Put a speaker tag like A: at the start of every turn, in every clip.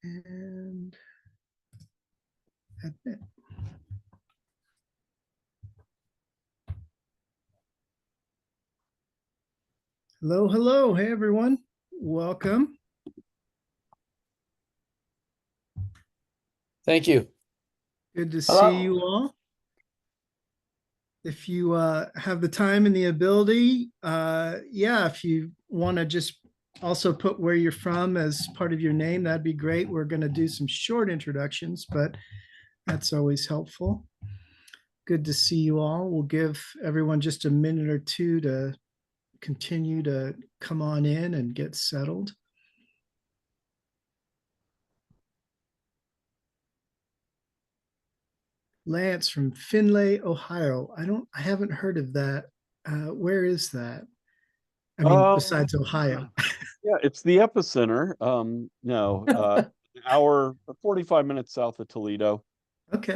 A: And admit. Hello, hello. Hey, everyone. Welcome.
B: Thank you.
A: Good to
C: Hello.
A: see you all. If you have the time and the ability, if you want to just also put where you're from as part of your name, that'd be great. We're going to do some short introductions, but that's always helpful. Good to see you all. We'll give everyone just a minute or two to continue to come on in and get settled. Lance from Findlay, Ohio. I haven't heard of that. Where is that? I mean, besides Ohio.
C: Yeah, it's the epicenter. Hour, 45 minutes south of Toledo.
A: Okay.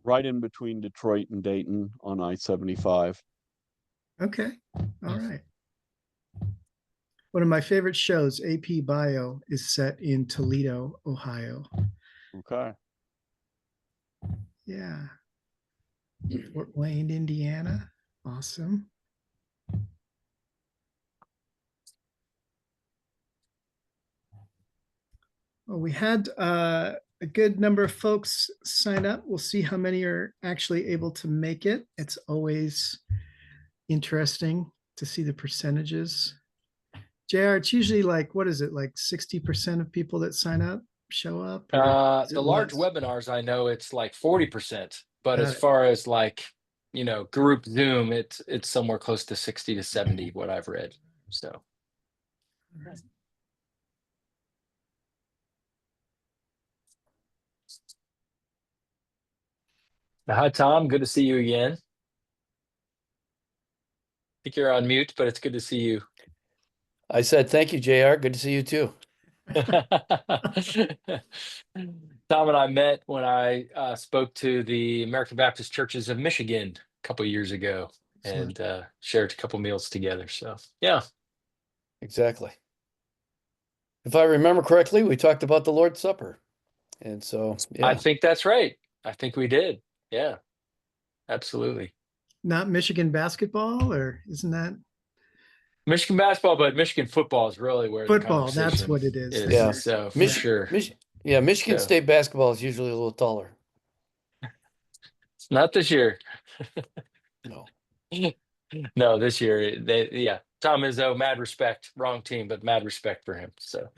C: Right in between Detroit and Dayton on I-75.
A: Okay. All right. One of my favorite shows, AP Bio, is set in Toledo, Ohio.
C: Okay.
A: Yeah. Fort Wayne, Indiana. Awesome. Well, we had a good number of folks sign up. We'll see how many are actually able to make it. It's always interesting to see the percentages. JR, it's usually like, what is it, like 60% of people that sign up show up?
D: The large webinars, I know it's like 40%, but
A: Got
D: as
A: it.
D: far as like, group Zoom, it's somewhere close to 60 to 70, what I've read. So.
A: Right.
D: Hi, Tom. Good to see you again. I think you're on mute, but it's good to see you.
B: I said, thank you, JR. Good to see you too.
D: Tom and I met when I spoke to the American Baptist Churches of Michigan a couple of years ago.
A: Excellent.
D: And shared a couple meals together. So, yeah.
B: Exactly. If I remember correctly, we talked about the Lord's Supper. And so, yeah.
D: I think that's right. I think we did. Yeah, absolutely.
A: Not Michigan basketball, or isn't that
D: Michigan basketball, but Michigan football is really where
A: football?
D: the
A: That's
D: conversation
A: what it is.
B: Yeah.
D: So for sure.
B: Michigan
D: So,
B: State basketball is usually a little taller.
D: it's not this year.
B: No.
D: No, this year. Tom Izzo, mad respect. Wrong team, but mad respect for him. So.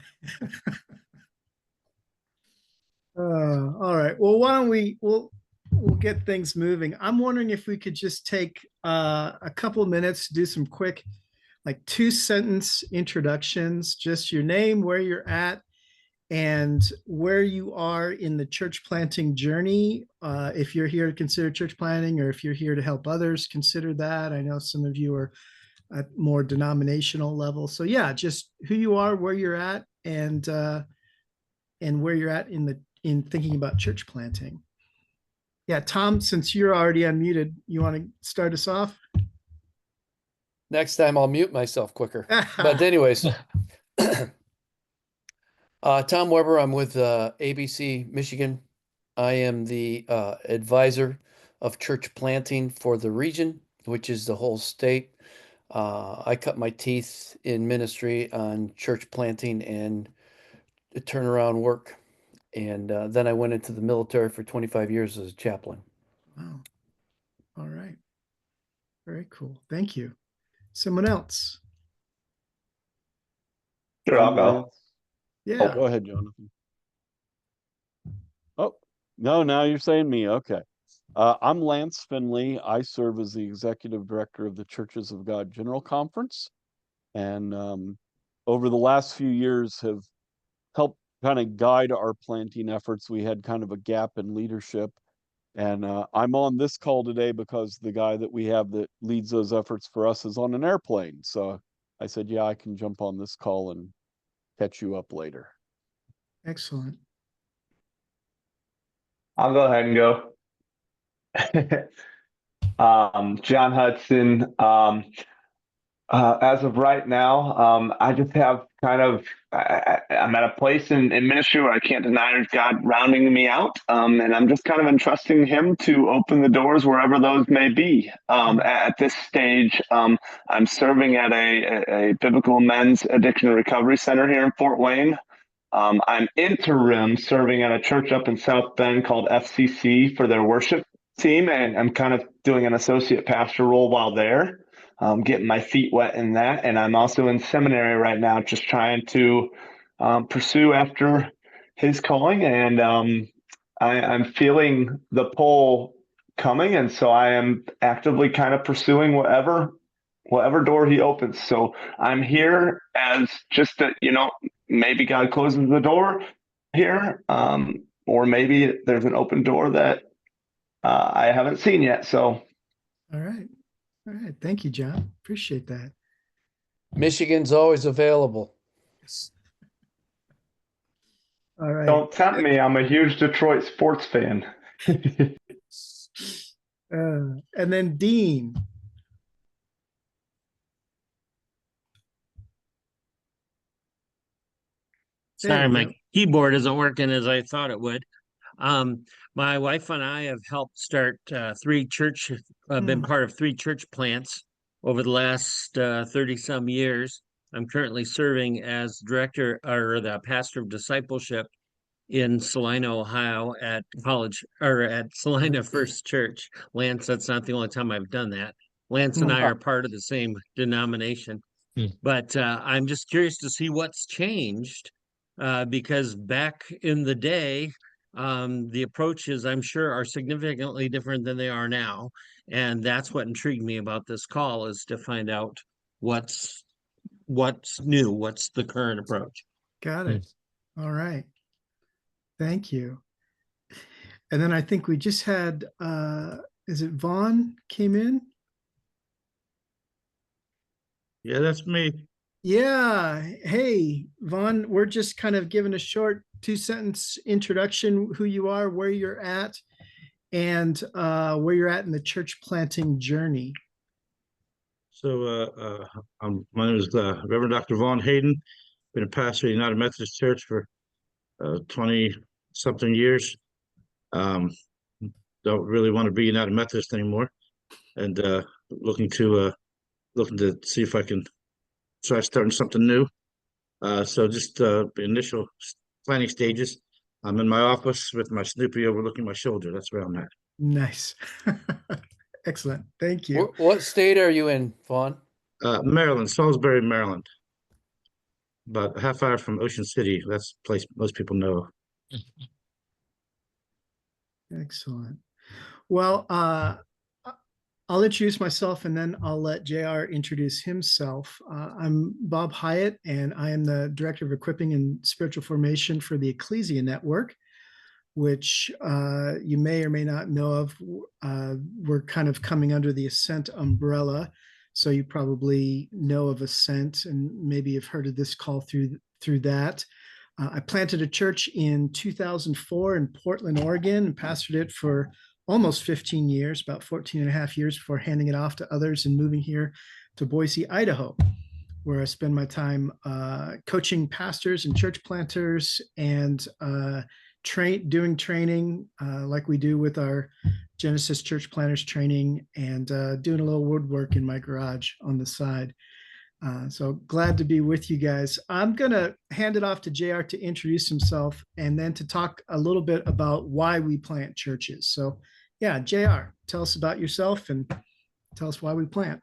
A: All right. Well, why don't we'll get things moving. I'm wondering if we could just take a couple of minutes to do some quick, like 2-sentence introductions, just your name, where you're at, and where you are in the church planting journey. If you're here to consider church planting, or if you're here to help others consider that. I know some of you are at more denominational level. So yeah, just who you are, where you're at, and where you're at in thinking about church planting. Yeah, Tom, since you're already unmuted, you want to start us off?
B: Next time I'll mute myself quicker. But anyways, Tom Weber, I'm with ABC Michigan. I am the advisor of church planting for the region, which is the whole state. I cut my teeth in ministry on church planting and turnaround work. And then I went into the military for 25 years as a chaplain.
A: Wow. All right. Very cool. Thank you. Someone else?
C: Sure, I'll go.
A: Yeah.
C: Go ahead, Jonathan. Oh, no, now you're saying me. Okay. I'm Lance Finley. I serve as the executive director of the Churches of God General Conference. And over the last few years have helped kind of guide our planting efforts. We had kind of a gap in leadership. And I'm on this call today because the guy that we have that leads those efforts for us is on an airplane. So I said, yeah, I can jump on this call and catch you up later.
A: Excellent.
E: I'll go ahead and go. John Hudson. As of right now, I just have kind of I'm at a place in ministry where I can't deny there's God rounding me out, and I'm just kind of entrusting Him to open the doors wherever those may be. At this stage, I'm serving at a biblical men's addiction and recovery center here in Fort Wayne. I'm interim serving at a church up in South Bend called FCC for their worship team, and I'm kind of doing an associate pastor role while there, getting my feet wet in that. And I'm also in seminary right now, just trying to pursue after His calling. And I'm feeling the pull coming, and so I am actively kind of pursuing whatever door He opens. So I'm here as just a, maybe God closes the door here, or maybe there's an open door that I haven't seen yet. So,
A: All right. All right. Thank you, John. Appreciate that.
B: Michigan's always available.
A: All right.
E: don't tempt me. I'm a huge Detroit sports fan.
A: And then Dean. There
F: Sorry,
A: you
F: my
A: go.
F: keyboard isn't working as I thought it would. My wife and I have helped start been part of 3 church plants over the last 30 some years. I'm currently serving as director or the pastor of discipleship in Salina, Ohio at Salina First Church. Lance, that's not the only time I've done that. Lance and I are part of the same denomination. But I'm just curious to see what's changed because back in the day, the approaches, I'm sure, are significantly different than they are now. And that's what intrigued me about this call, is to find out what's new, what's the current approach.
A: Got it. All right. Thank you. And then I think we just had, is it Vaughn came in?
F: Yeah, that's me.
A: Yeah. Hey, Vaughn, we're just kind of giving a short 2-sentence introduction, who you are, where you're at, and where you're at in the church planting journey.
F: So my name is Reverend Dr. Vaughn Hayden. Been a pastor at United Methodist Church for 20 something years. Don't really want to be United Methodist anymore, and looking to see if I can try starting something new. So just the initial planning stages. I'm in my office with my Snoopy overlooking my shoulder. That's where I'm at.
A: Nice. Excellent. Thank you.
B: What state are you in, Vaughn?
F: Maryland, Salisbury, Maryland. About a half hour from Ocean City. That's a place most people know.
A: Excellent. Well, I'll introduce myself and then I'll let JR introduce himself. I'm Bob Hyatt, and I am the Director of Equipping and Spiritual Formation for the Ecclesia Network, which you may or may not know of. We're kind of coming under the Ascent umbrella. So you probably know of Ascent and maybe have heard of this call through that. I planted a church in 2004 in Portland, Oregon, and pastored it for almost 15 years, about 14 and a half years before handing it off to others and moving here to Boise, Idaho, where I spend my time coaching pastors and church planters and doing training like we do with our Genesis Church Planters training, and doing a little woodwork in my garage on the side. So glad to be with you guys. I'm going to hand it off to JR to introduce himself and then to talk a little bit about why we plant churches. So yeah, JR, tell us about yourself and tell us why we plant.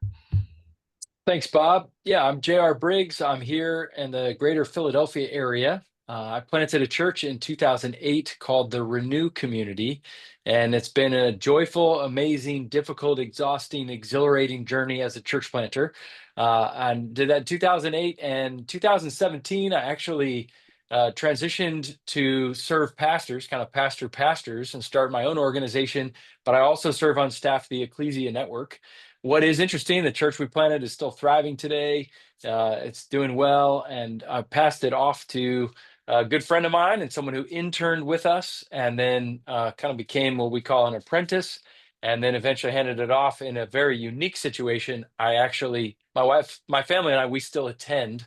D: Thanks, Bob. Yeah, I'm J.R. Briggs. I'm here in the greater Philadelphia area. I planted a church in 2008 called the Renew Community, and it's been a joyful, amazing, difficult, exhausting, exhilarating journey as a church planter. And did that in 2008 and 2017. I actually transitioned to serve pastors, kind of pastors, and start my own organization. But I also serve on staff of the Ecclesia Network. What is interesting, the church we planted is still thriving today. It's doing well, and I passed it off to a good friend of mine and someone who interned with us, and then kind of became what we call an apprentice, and then eventually handed it off in a very unique situation. My wife, my family and I, we still attend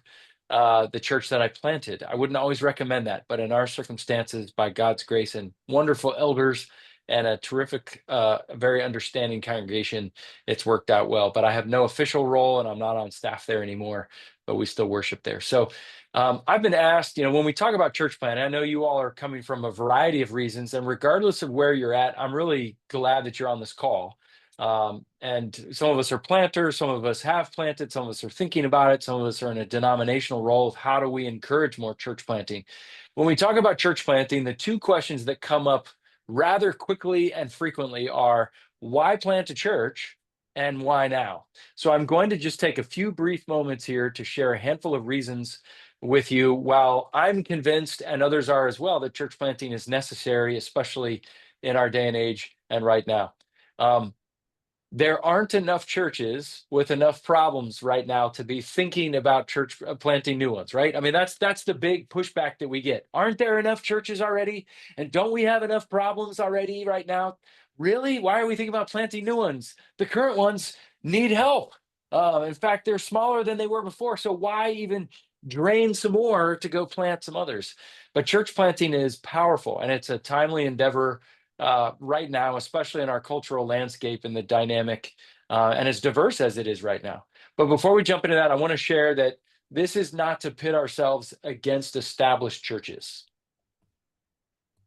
D: the church that I planted. I wouldn't always recommend that, but in our circumstances, by God's grace and wonderful elders and a terrific, very understanding congregation, it's worked out well. But I have no official role and I'm not on staff there anymore, but we still worship there. So I've been asked, when we talk about church planting, I know you all are coming from a variety of reasons, and regardless of where you're at, I'm really glad that you're on this call. And some of us are planters, some of us have planted, some of us are thinking about it, some of us are in a denominational role of how do we encourage more church planting. When we talk about church planting, the two questions that come up rather quickly and frequently are, why plant a church and why now? So I'm going to just take a few brief moments here to share a handful of reasons with you. While I'm convinced, and others are as well, that church planting is necessary, especially in our day and age and right now. There aren't enough churches with enough problems right now to be thinking about church planting new ones, right? I mean, that's the big pushback that we get. Aren't there enough churches already? And don't we have enough problems already right now? Really? Why are we thinking about planting new ones? The current ones need help. In fact, they're smaller than they were before. So why even drain some more to go plant some others? But church planting is powerful, and it's a timely endeavor right now, especially in our cultural landscape and the dynamic and as diverse as it is right now. But before we jump into that, I want to share that this is not to pit ourselves against established churches.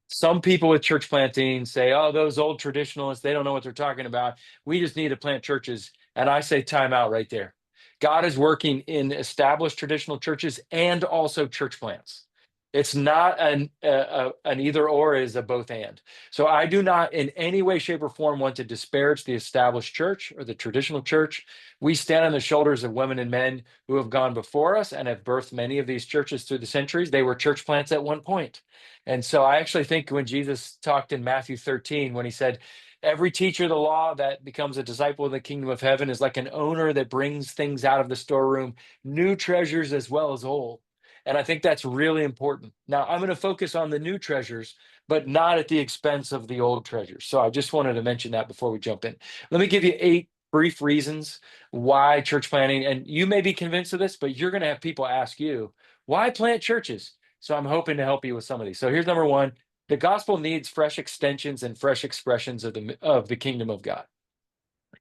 D: Some people with church planting say, oh, those old traditionalists, they don't know what they're talking about. We just need to plant churches. And I say time out right there. God is working in established traditional churches and also church plants. It's not an either or, is a both and. So I do not in any way, shape, or form want to disparage the established church or the traditional church. We stand on the shoulders of women and men who have gone before us and have birthed many of these churches through the centuries. They were church plants at one point. And so I actually think when Jesus talked in Matthew 13, when he said, every teacher of the law that becomes a disciple of the kingdom of heaven is like an owner that brings things out of the storeroom, new treasures as well as old. And I think that's really important. Now, I'm going to focus on the new treasures, but not at the expense of the old treasures. So I just wanted to mention that before we jump in. Let me give you 8 brief reasons why church planting, and you may be convinced of this, but you're going to have people ask you, why plant churches? So I'm hoping to help you with some of these. So here's number 1. The gospel needs fresh extensions and fresh expressions of the kingdom of God.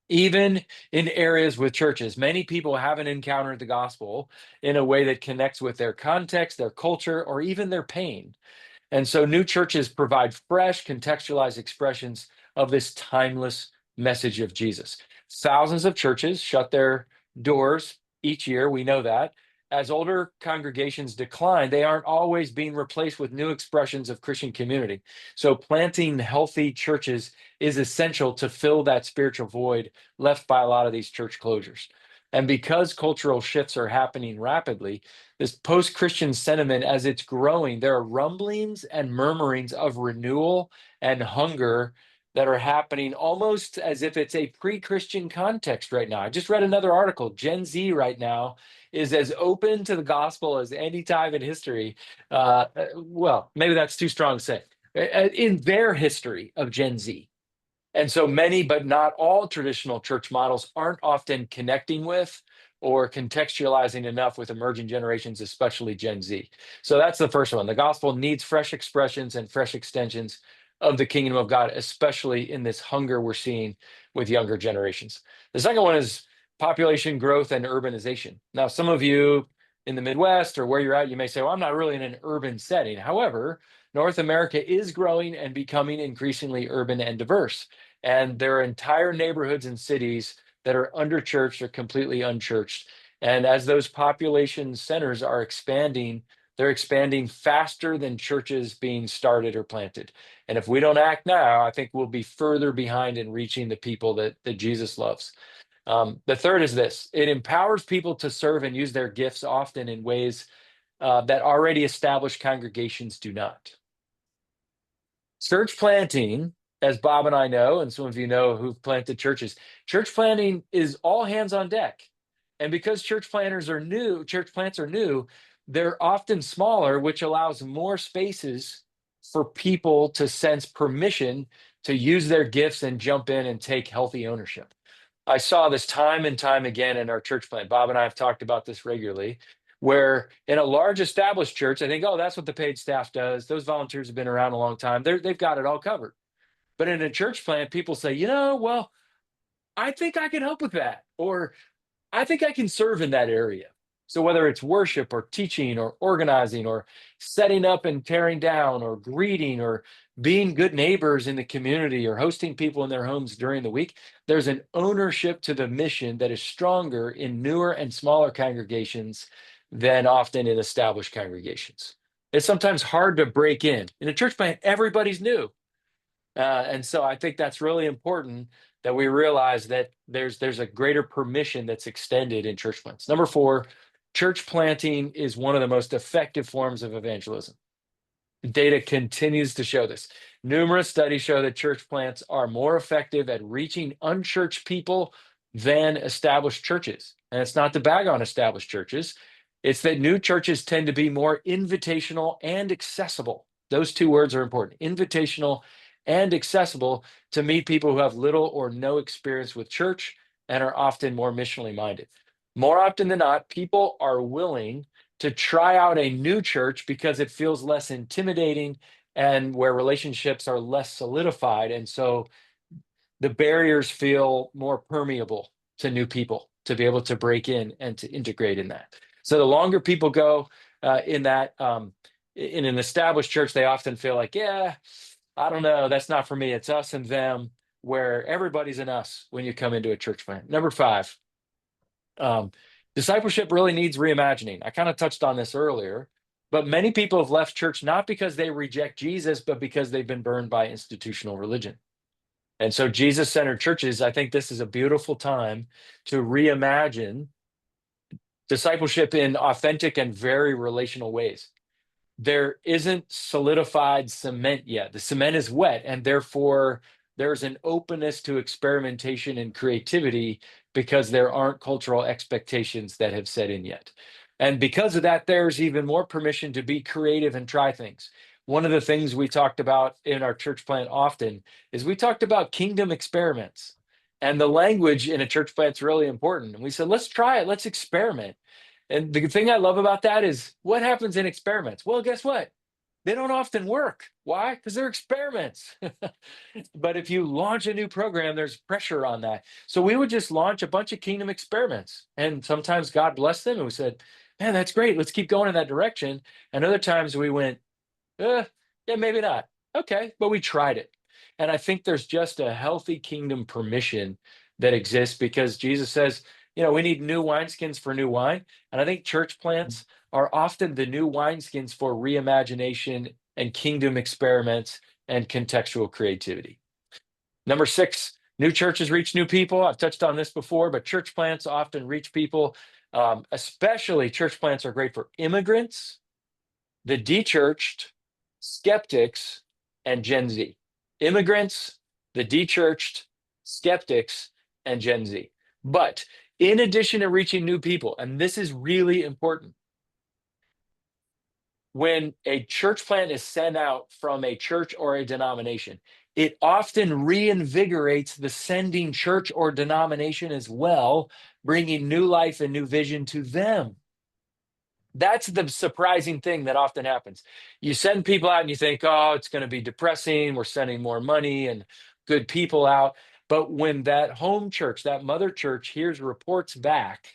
D: Even in areas with churches, many people haven't encountered the gospel in a way that connects with their context, their culture, or even their pain. And so new churches provide fresh, contextualized expressions of this timeless message of Jesus. Thousands of churches shut their doors each year. We know that. As older congregations decline, they aren't always being replaced with new expressions of Christian community. So planting healthy churches is essential to fill that spiritual void left by a lot of these church closures. And because cultural shifts are happening rapidly, this post-Christian sentiment, as it's growing, there are rumblings and murmurings of renewal and hunger that are happening almost as if it's a pre-Christian context right now. I just read another article. Gen Z right now is as open to the gospel as any time in history. Well, maybe that's too strong to say. In their history of Gen Z. And so many, but not all traditional church models aren't often connecting with or contextualizing enough with emerging generations, especially Gen Z. So that's the first one. The gospel needs fresh expressions and fresh extensions of the kingdom of God, especially in this hunger we're seeing with younger generations. The second one is population growth and urbanization. Now, some of you in the Midwest or where you're at, you may say, well, I'm not really in an urban setting. However, North America is growing and becoming increasingly urban and diverse. And there are entire neighborhoods and cities that are underchurched or completely unchurched. And as those population centers are expanding, they're expanding faster than churches being started or planted. And if we don't act now, I think we'll be further behind in reaching the people that Jesus loves. The third is this: it empowers people to serve and use their gifts often in ways that already established congregations do not. Church planting, as Bob and I know, and some of you know who've planted churches, church planting is all hands on deck. And because church plants are new, they're often smaller, which allows more spaces for people to sense permission to use their gifts and jump in and take healthy ownership. I saw this time and time again in our church plant. Bob and I have talked about this regularly. Where in a large established church, I think, oh, that's what the paid staff does. Those volunteers have been around a long time. They've got it all covered. But in a church plant, people say, well, I think I can help with that, or I think I can serve in that area. So whether it's worship or teaching or organizing or setting up and tearing down or greeting or being good neighbors in the community or hosting people in their homes during the week, there's an ownership to the mission that is stronger in newer and smaller congregations than often in established congregations. It's sometimes hard to break in. In a church plant, everybody's new. And so I think that's really important that we realize that there's a greater permission that's extended in church plants. Number 4, church planting is one of the most effective forms of evangelism. Data continues to show this. Numerous studies show that church plants are more effective at reaching unchurched people than established churches. And it's not to bag on established churches. It's that new churches tend to be more invitational and accessible. Those 2 words are important: invitational and accessible to meet people who have little or no experience with church and are often more missionally minded. More often than not, people are willing to try out a new church because it feels less intimidating and where relationships are less solidified. And so the barriers feel more permeable to new people to be able to break in and to integrate in that. So the longer people go in that, in an established church, they often feel like, yeah, I don't know, that's not for me. It's us and them, where everybody's an us when you come into a church plant. Number 5, discipleship really needs reimagining. I kind of touched on this earlier, but many people have left church not because they reject Jesus, but because they've been burned by institutional religion. And so Jesus-centered churches, I think this is a beautiful time to reimagine discipleship in authentic and very relational ways. There isn't solidified cement yet. The cement is wet, and therefore there's an openness to experimentation and creativity because there aren't cultural expectations that have set in yet. And because of that, there's even more permission to be creative and try things. One of the things we talked about in our church plant often is we talked about kingdom experiments. And the language in a church plant is really important. And we said, let's try it, let's experiment. And the thing I love about that is what happens in experiments? Well, guess what? They don't often work. Why? Because they're experiments. But if you launch a new program, there's pressure on that. So we would just launch a bunch of kingdom experiments. And sometimes God blessed them and we said, man, that's great. Let's keep going in that direction. And other times we went, yeah, maybe not. Okay, but we tried it. And I think there's just a healthy kingdom permission that exists because Jesus says, we need new wineskins for new wine. And I think church plants are often the new wineskins for reimagination and kingdom experiments and contextual creativity. Number 6, new churches reach new people. I've touched on this before, but church plants often reach people, especially church plants are great for immigrants, the de-churched, skeptics, and Gen Z. Immigrants, the de-churched, skeptics, and Gen Z. But in addition to reaching new people, and this is really important, when a church plant is sent out from a church or a denomination, it often reinvigorates the sending church or denomination as well, bringing new life and new vision to them. That's the surprising thing that often happens. You send people out and you think, oh, it's going to be depressing. We're sending more money and good people out. But when that home church, that mother church hears reports back,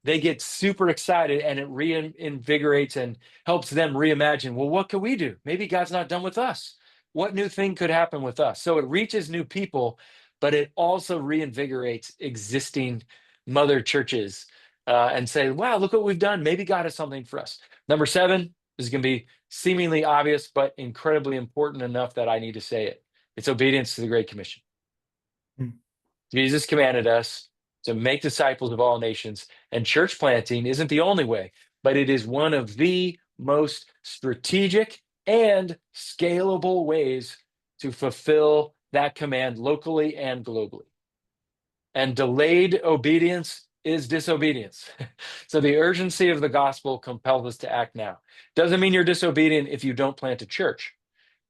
D: they get super excited and it reinvigorates and helps them reimagine, well, what could we do? Maybe God's not done with us. What new thing could happen with us? So it reaches new people, but it also reinvigorates existing mother churches and say, wow, look what we've done. Maybe God has something for us. Number 7 is going to be seemingly obvious, but incredibly important enough that I need to say it. It's obedience to the Great Commission. Jesus commanded us to make disciples of all nations, and church planting isn't the only way, but it is one of the most strategic and scalable ways to fulfill that command locally and globally. And delayed obedience is disobedience. So the urgency of the gospel compels us to act now. Doesn't mean you're disobedient if you don't plant a church,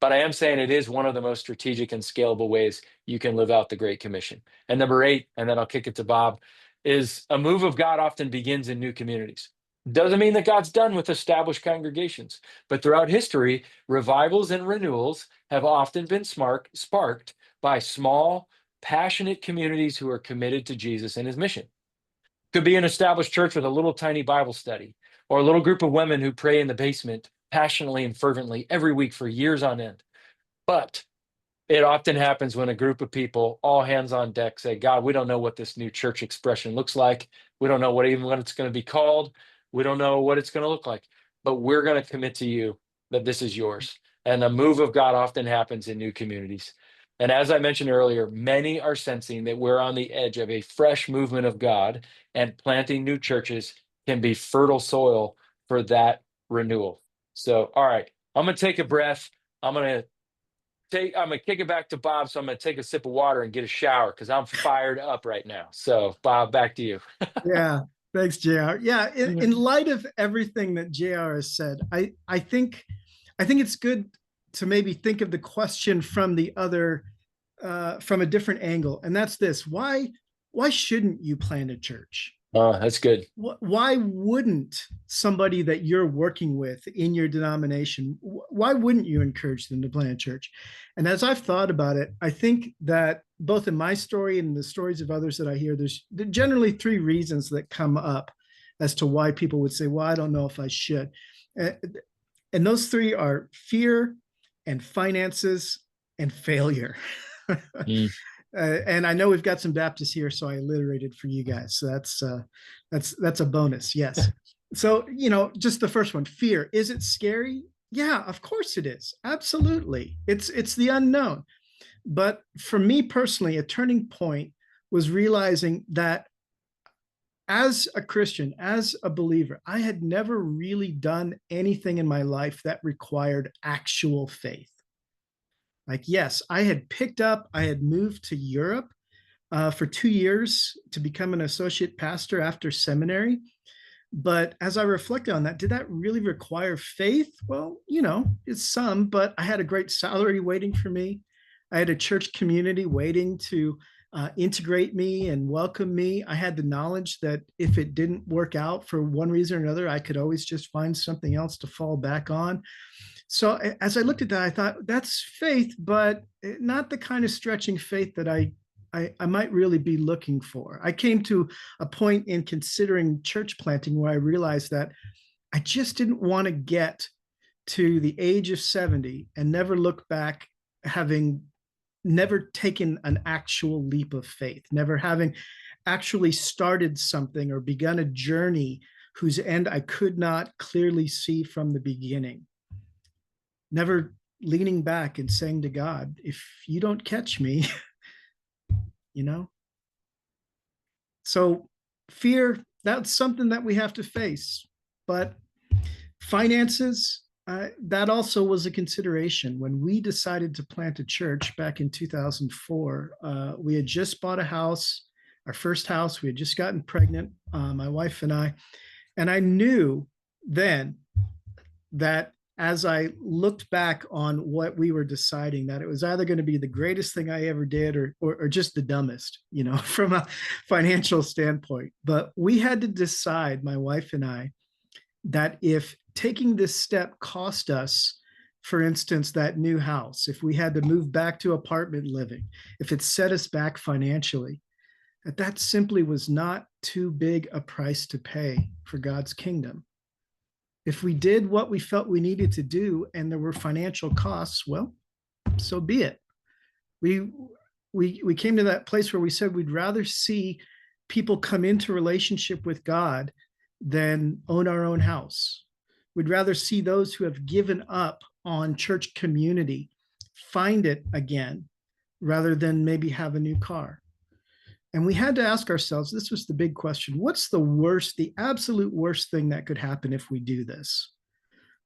D: but I am saying it is one of the most strategic and scalable ways you can live out the Great Commission. And number 8, and then I'll kick it to Bob, is a move of God often begins in new communities. Doesn't mean that God's done with established congregations, but throughout history, revivals and renewals have often been sparked by small, passionate communities who are committed to Jesus and his mission. Could be an established church with a little tiny Bible study, or a little group of women who pray in the basement passionately and fervently every week for years on end. But it often happens when a group of people, all hands on deck, say, God, we don't know what this new church expression looks like. We don't know what it's going to be called. We don't know what it's going to look like, but we're going to commit to you that this is yours. And the move of God often happens in new communities. And as I mentioned earlier, many are sensing that we're on the edge of a fresh movement of God, and planting new churches can be fertile soil for that renewal. So, all right, I'm going to take a breath. I'm going to kick it back to Bob. So I'm going to take a sip of water and get a shower because I'm fired up right now. So Bob, back to you.
A: Yeah. Thanks, JR. Yeah. In light of everything that JR has said, I think it's good to maybe think of the question from the other, from a different angle. And that's this: why shouldn't you plant a church?
D: Oh, that's good.
A: Why wouldn't somebody that you're working with in your denomination, why wouldn't you encourage them to plant a church? And as I've thought about it, I think that both in my story and the stories of others that I hear, there's generally three reasons that come up as to why people would say, well, I don't know if I should. And those three are fear and finances and failure. And I know we've got some Baptists here, so I alliterated for you guys. So that's a bonus. Yes. So, just the first one, fear. Is it scary? Yeah, of course it is. Absolutely. It's the unknown. But for me personally, a turning point was realizing that as a Christian, as a believer, I had never really done anything in my life that required actual faith. Like, yes, I had moved to Europe for 2 years to become an associate pastor after seminary. But as I reflect on that, did that really require faith? Well, it's some, but I had a great salary waiting for me. I had a church community waiting to integrate me and welcome me. I had the knowledge that if it didn't work out for one reason or another, I could always just find something else to fall back on. So as I looked at that, I thought that's faith, but not the kind of stretching faith that I might really be looking for. I came to a point in considering church planting where I realized that I just didn't want to get to the age of 70 and never look back, having never taken an actual leap of faith, never having actually started something or begun a journey whose end I could not clearly see from the beginning. Never leaning back and saying to God, if you don't catch me, So fear, that's something that we have to face. But finances, that also was a consideration. When we decided to plant a church back in 2004, we had just bought a house, our first house. We had just gotten pregnant, my wife and I knew then that as I looked back on what we were deciding, that it was either going to be the greatest thing I ever did or just the dumbest, from a financial standpoint. But we had to decide, my wife and I, that if taking this step cost us, for instance, that new house, if we had to move back to apartment living, if it set us back financially, that simply was not too big a price to pay for God's kingdom. If we did what we felt we needed to do and there were financial costs, well, so be it. We came to that place where we said we'd rather see people come into relationship with God than own our own house. We'd rather see those who have given up on church community find it again rather than maybe have a new car. And we had to ask ourselves, this was the big question: what's the absolute worst thing that could happen if we do this?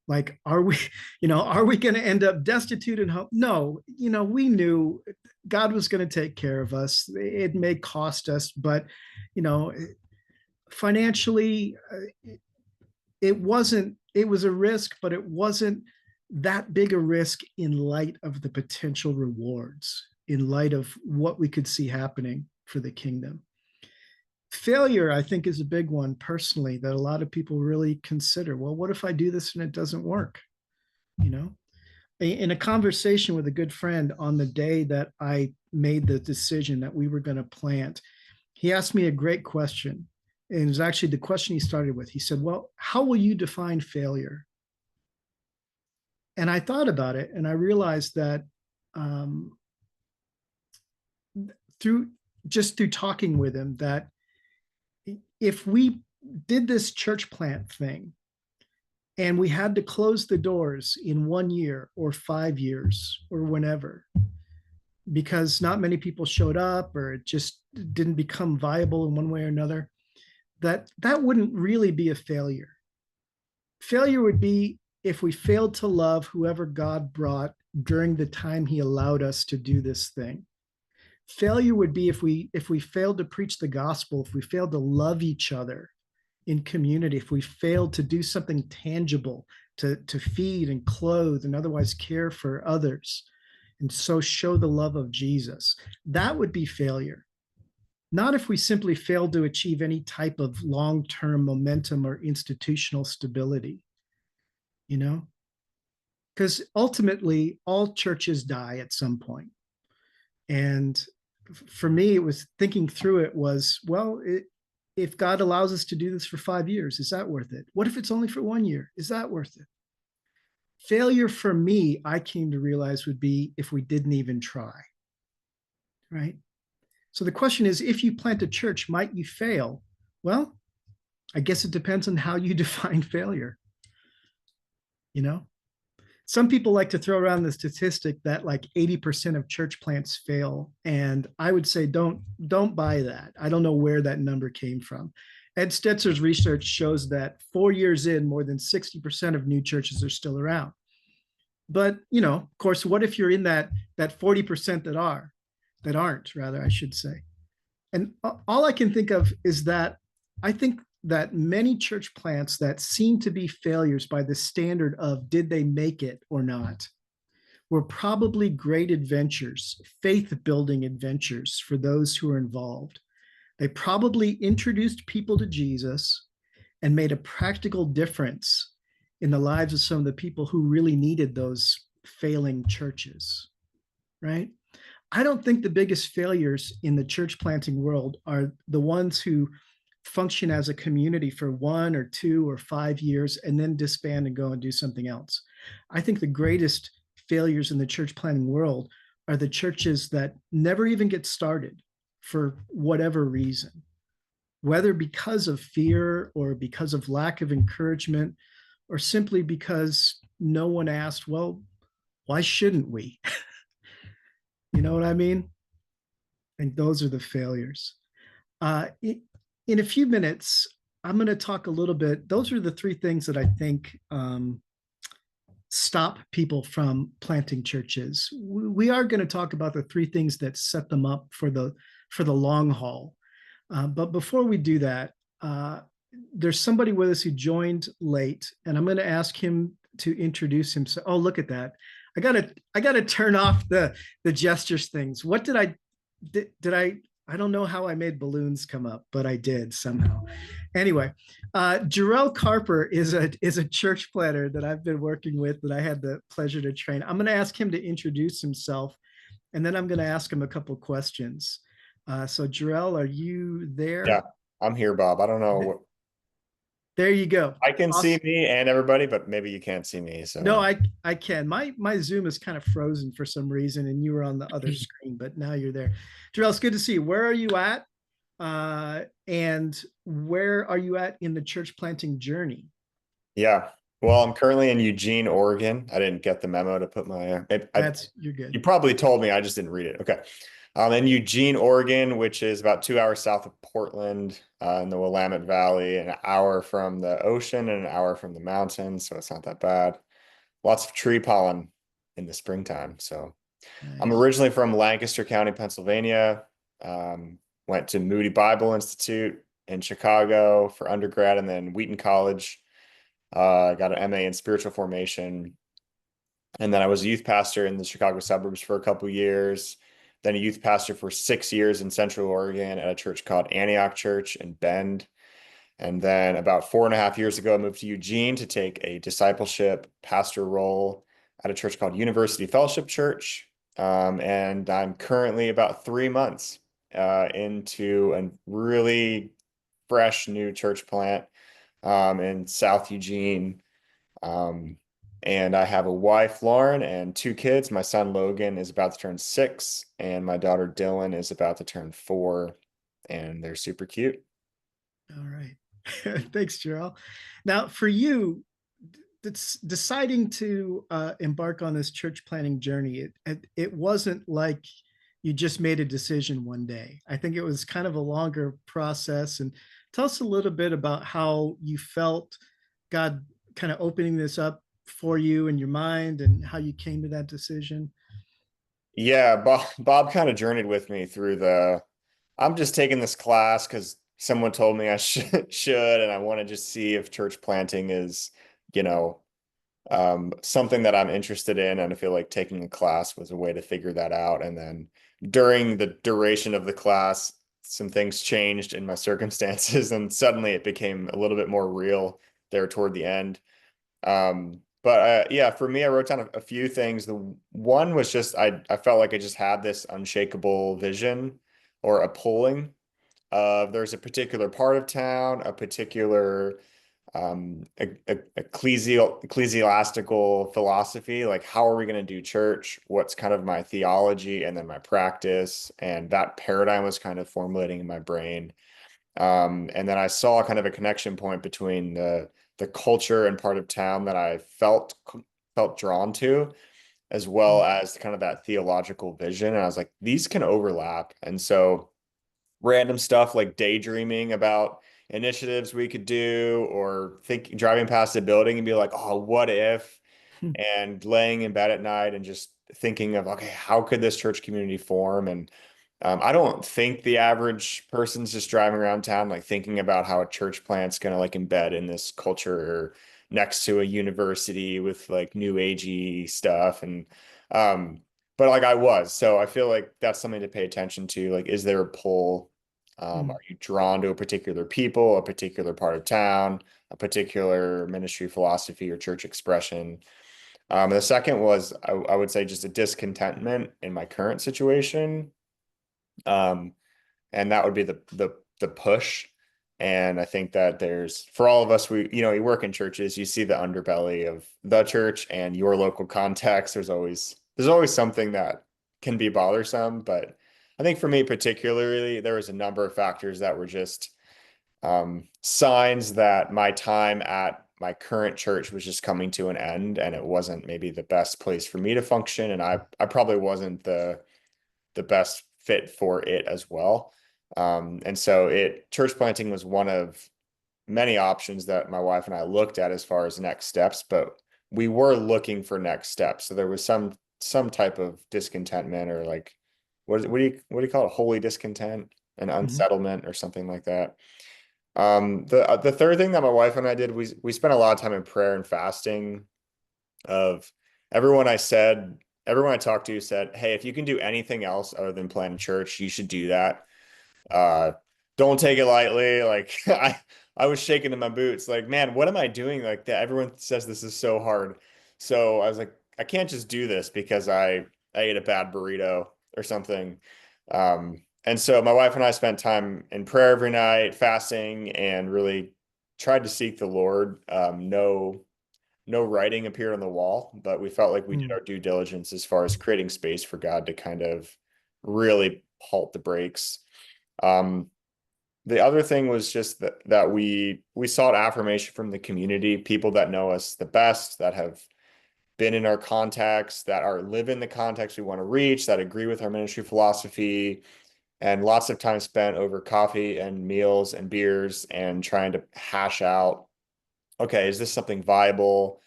A: Like, are we going to end up destitute and home? No, we knew God was going to take care of us. It may cost us, but, financially, it was a risk, but it wasn't that big a risk in light of the potential rewards, in light of what we could see happening for the kingdom. Failure, I think, is a big one personally that a lot of people really consider. Well, what if I do this and it doesn't work? You know, in a conversation with a good friend on the day that I made the decision that we were going to plant, he asked me a great question. And it was actually the question he started with. He said, well, how will you define failure? And I thought about it and I realized that um, through talking with him, that if we did this church plant thing and we had to close the doors in 1 year or 5 years or whenever, because not many people showed up or it just didn't become viable in one way or another, that wouldn't really be a failure. Failure would be if we failed to love whoever God brought during the time he allowed us to do this thing. Failure would be if we failed to preach the gospel, if we failed to love each other in community, if we failed to do something tangible to feed and clothe and otherwise care for others, and so show the love of Jesus. That would be failure. Not if we simply failed to achieve any type of long-term momentum or institutional stability, you know? Because ultimately, all churches die at some point. And for me, it was thinking through it was, well, if God allows us to do this for 5 years, is that worth it? What if it's only for 1 year? Is that worth it? Failure for me, I came to realize, would be if we didn't even try, right? So the question is, if you plant a church, might you fail? Well, I guess it depends on how you define failure. You know, some people like to throw around the statistic that like 80% of church plants fail. And I would say, don't buy that. I don't know where that number came from. Ed Stetzer's research shows that 4 years in, more than 60% of new churches are still around. But, you know, of course, what if you're in that 40% that aren't, rather, I should say. And all I can think of is that I think that many church plants that seem to be failures by the standard of did they make it or not were probably great adventures, faith building adventures for those who are involved. They probably introduced people to Jesus and made a practical difference in the lives of some of the people who really needed those failing churches, right? I don't think the biggest failures in the church planting world are the ones who function as a community for 1 or 2 or 5 years and then disband and go and do something else. I think the greatest failures in the church planting world are the churches that never even get started for whatever reason, whether because of fear or because of lack of encouragement, or simply because no one asked, well, why shouldn't we? You know what I mean? And those are the failures. In a few minutes, I'm going to talk a little bit. Those are the 3 things that I think stop people from planting churches. We are going to talk about the 3 things that set them up for the long haul. But before we do that, there's somebody with us who joined late, and I'm going to ask him to introduce himself. Oh, look at that. I gotta turn off the gestures things. What did I don't know how I made balloons come up, but I did somehow. Anyway, Jarrell Carper is a church planter that I've been working with, that I had the pleasure to train. I'm going to ask him to introduce himself, and then I'm going to ask him a couple questions. So Jarrell, are you there?
G: Yeah, I'm here, Bob. I don't know what.
A: There you go.
G: I can see me and everybody, but maybe you can't see me. So
A: no, I can. My Zoom is kind of frozen for some reason, and you were on the other screen, but now you're there. Jarrell, it's good to see you. Where are you at? And where are you at in the church planting journey?
G: Yeah. Well, I'm currently in Eugene, Oregon. I didn't get the memo to put my.
A: You're good.
G: You probably told me. I just didn't read it. Okay. In Eugene, Oregon, which is about 2 hours south of Portland, in the Willamette Valley, an hour from the ocean and an hour from the mountains. So it's not that bad. Lots of tree pollen in the springtime. So nice. I'm originally from Lancaster County, Pennsylvania. Went to Moody Bible Institute in Chicago for undergrad, and then Wheaton College. Got an MA in spiritual formation. And then I was a youth pastor in the Chicago suburbs for a couple years. then a youth pastor for 6 years in Central Oregon at a church called Antioch Church in Bend. And then about 4.5 years ago, I moved to Eugene to take a discipleship pastor role at a church called University Fellowship Church. And I'm currently about 3 months into a really fresh new church plant in South Eugene. And I have a wife, Lauren, and 2 kids. My son, Logan, is about to turn 6, and my daughter, Dylan, is about to turn 4, and they're super cute.
A: All right. Thanks, Gerald. Now, for you, it's deciding to embark on this church planning journey, it wasn't like you just made a decision one day. I think it was kind of a longer process. And tell us a little bit about how you felt God kind of opening this up for you in your mind and how you came to that decision.
G: Yeah, Bob kind of journeyed with me through I'm just taking this class because someone told me I should, and I want to just see if church planting is, you know, something that I'm interested in. And I feel like taking a class was a way to figure that out. And then during the duration of the class, some things changed in my circumstances, and suddenly it became a little bit more real there toward the end. But yeah, for me, I wrote down a few things. The one was just I felt like I just had this unshakable vision or a pulling of there's a particular part of town, a particular ecclesiastical philosophy, like how are we going to do church? What's kind of my theology and then my practice, and that paradigm was kind of formulating in my brain. And then I saw kind of a connection point between the culture and part of town that I felt drawn to, as well as kind of that theological vision. And I was like, these can overlap. And so random stuff like daydreaming about initiatives we could do, or driving past a building and be like, oh, what if? And laying in bed at night and just thinking of, okay, how could this church community form? And I don't think the average person's just driving around town like thinking about how a church plant's gonna like embed in this culture, or next to a university with like new agey stuff. And but like I was, so I feel like that's something to pay attention to. Like, is there a pull? Are you drawn to a particular people, a particular part of town, a particular ministry philosophy or church expression? The second was, I would say, just a discontentment in my current situation. And that would be the push. And I think that there's, for all of us, you work in churches, you see the underbelly of the church and your local context. There's always something that can be bothersome. But I think for me particularly, there was a number of factors that were just signs that my time at my current church was just coming to an end, and it wasn't maybe the best place for me to function. And I probably wasn't the best fit for it as well. And so church planting was one of many options that my wife and I looked at as far as next steps, but we were looking for next steps. So there was some type of discontentment, or like, what do you call it? Holy discontent and unsettlement or something like that. The third thing that my wife and I did, we spent a lot of time in prayer and fasting. Of everyone I talked to said, hey, if you can do anything else other than plan a church, you should do that. Don't take it lightly. Like I was shaking in my boots, like, man, what am I doing? Like that, everyone says this is so hard. So I was like, I can't just do this because I ate a bad burrito or something. And so my wife and I spent time in prayer every night, fasting, and really tried to seek the Lord. No writing appeared on the wall, but we felt like we did our due diligence as far as creating space for God to kind of really halt the brakes. The other thing was just that we sought affirmation from the community, people that know us the best, that have been in our contacts, that live in the context we want to reach, that agree with our ministry philosophy, and lots of time spent over coffee and meals and beers and trying to hash out, okay, is this something viable?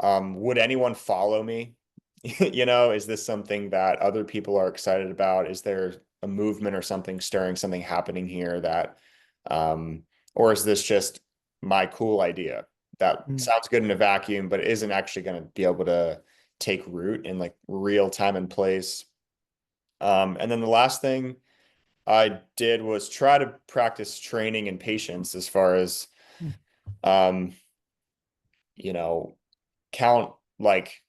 G: Would anyone follow me? Is this something that other people are excited about? Is there a movement or something stirring, something happening here that, or is this just my cool idea that sounds good in a vacuum, but isn't actually going to be able to take root in like real time and place? And then the last thing I did was try to practice training and patience as far as, um, you know, count, like,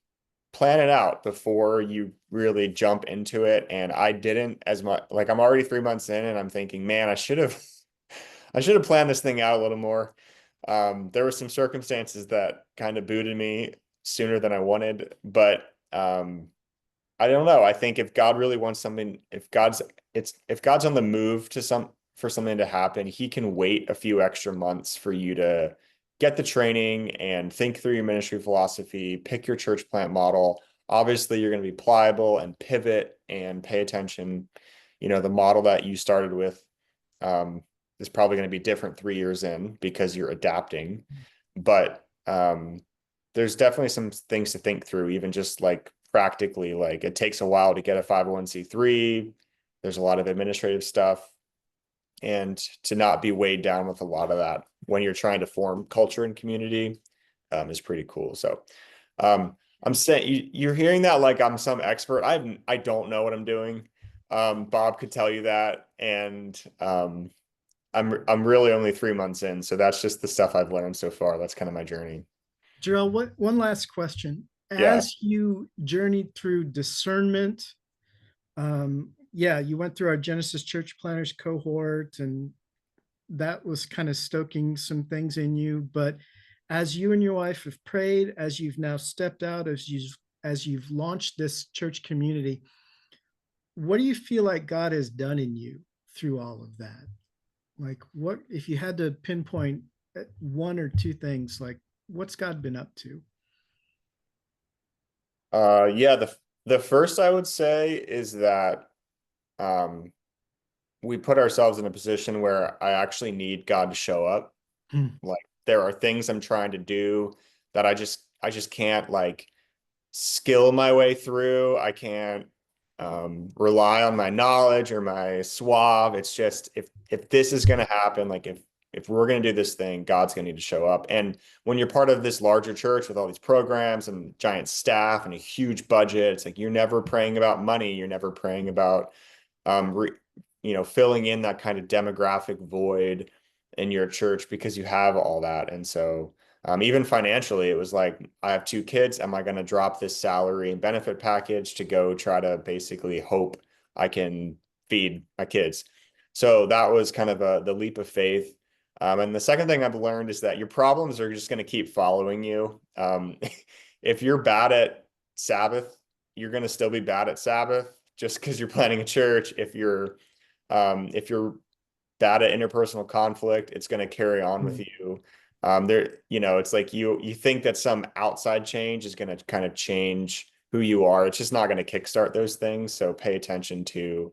G: plan it out before you really jump into it. And I didn't as much, like, I'm already 3 months in and I'm thinking, man, I should have planned this thing out a little more. There were some circumstances that kind of booted me sooner than I wanted, but I don't know. I think if God really wants something, if God's on the move for something to happen, he can wait a few extra months for you to get the training and think through your ministry philosophy, pick your church plant model. Obviously, you're going to be pliable and pivot and pay attention. The model that you started with is probably going to be different 3 years in because you're adapting. But there's definitely some things to think through, even just like practically, like it takes a while to get a 501c3. There's a lot of administrative stuff. And to not be weighed down with a lot of that when you're trying to form culture and community is pretty cool. So I'm saying you're hearing that like I'm some expert. I don't know what I'm doing. Bob could tell you that. And I'm really only 3 months in. So that's just the stuff I've learned so far. That's kind of my journey.
A: Jarrell, one last question.
G: Yeah.
A: As you journeyed through discernment, you went through our Genesis Church Planners cohort, and that was kind of stoking some things in you. But as you and your wife have prayed, as you've now stepped out, as you've launched this church community, what do you feel like God has done in you through all of that? Like, what if you had to pinpoint one or two things, like what's God been up to?
G: Yeah, the first I would say is that we put ourselves in a position where I actually need God to show up. Like there are things I'm trying to do that I just can't like skill my way through. I can't rely on my knowledge or my suave. It's just if this is going to happen, like if we're going to do this thing, God's going to need to show up. And when you're part of this larger church with all these programs and giant staff and a huge budget, it's like you're never praying about money. You're never praying about filling in that kind of demographic void in your church because you have all that. And so even financially, it was like, I have 2 kids. Am I going to drop this salary and benefit package to go try to basically hope I can feed my kids? So that was kind of the leap of faith. And the second thing I've learned is that your problems are just going to keep following you. If you're bad at Sabbath, you're going to still be bad at Sabbath just because you're planning a church. If you're bad at interpersonal conflict, it's going to carry on with you. It's like you think that some outside change is going to kind of change who you are. It's just not going to kickstart those things. So pay attention to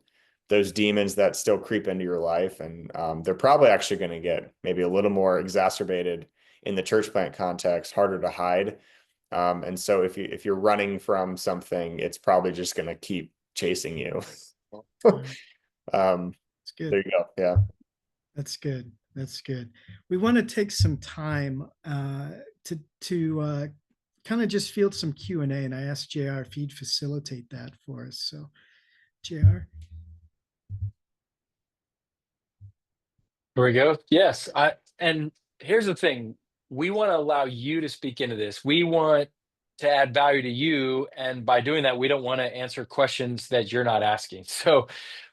G: those demons that still creep into your life. And they're probably actually going to get maybe a little more exacerbated in the church plant context, harder to hide. And so if you're running from something, it's probably just going to keep chasing you.
A: It's good.
G: There you go. Yeah.
A: That's good. That's good. We want to take some time to kind of just field some Q&A, and I asked JR if he'd facilitate that for us. So, JR.
D: Here we go. Yes. And here's the thing. We want to allow you to speak into this. We want to add value to you. And by doing that, we don't want to answer questions that you're not asking. So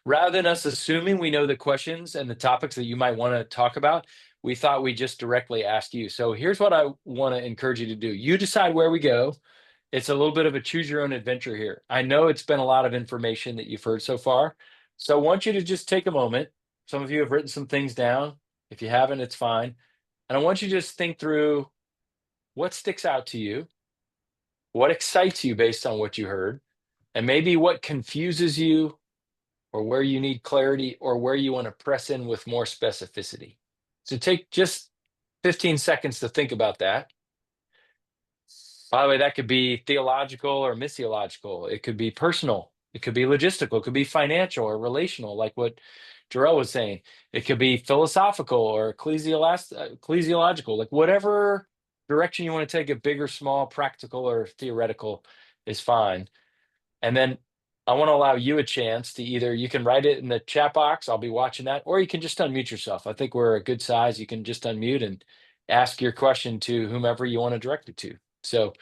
D: rather than us assuming we know the questions and the topics that you might want to talk about, we thought we'd just directly ask you. So here's what I want to encourage you to do. You decide where we go. It's a little bit of a choose your own adventure here. I know it's been a lot of information that you've heard so far. So I want you to just take a moment. Some of you have written some things down. If you haven't, it's fine. And I want you to just think through what sticks out to you, what excites you based on what you heard, and maybe what confuses you, or where you need clarity, or where you want to press in with more specificity. So take just 15 seconds to think about that. By the way, that could be theological or missiological. It could be personal. It could be logistical. It could be financial or relational, like what Jarrell was saying. It could be philosophical or ecclesiological, like whatever direction you want to take it, big or small, practical or theoretical is fine. And then I want to allow you a chance to either, you can write it in the chat box, I'll be watching that, or you can just unmute yourself. I think we're a good size. You can just unmute and ask your question to whomever you want to direct it to. So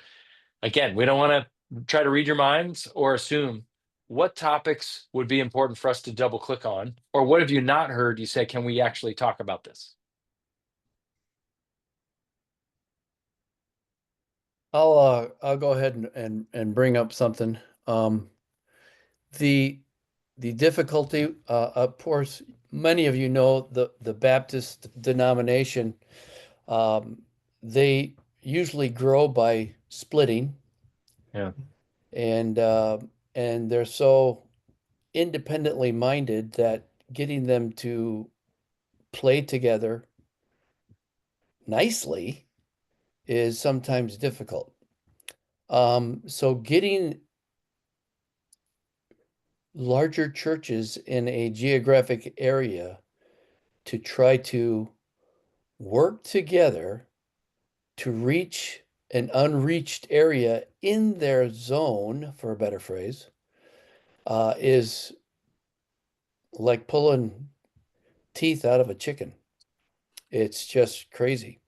D: again, we don't want to try to read your minds or assume. What topics would be important for us to double click on, or what have you not heard? You say, can we actually talk about this?
B: I'll go ahead and bring up something. The difficulty, of course, many of you know the Baptist denomination. They usually grow by splitting.
D: Yeah.
B: And they're so independently minded that getting them to play together nicely is sometimes difficult. So getting larger churches in a geographic area to try to work together to reach an unreached area in their zone, for a better phrase, is like pulling teeth out of a chicken. It's just crazy.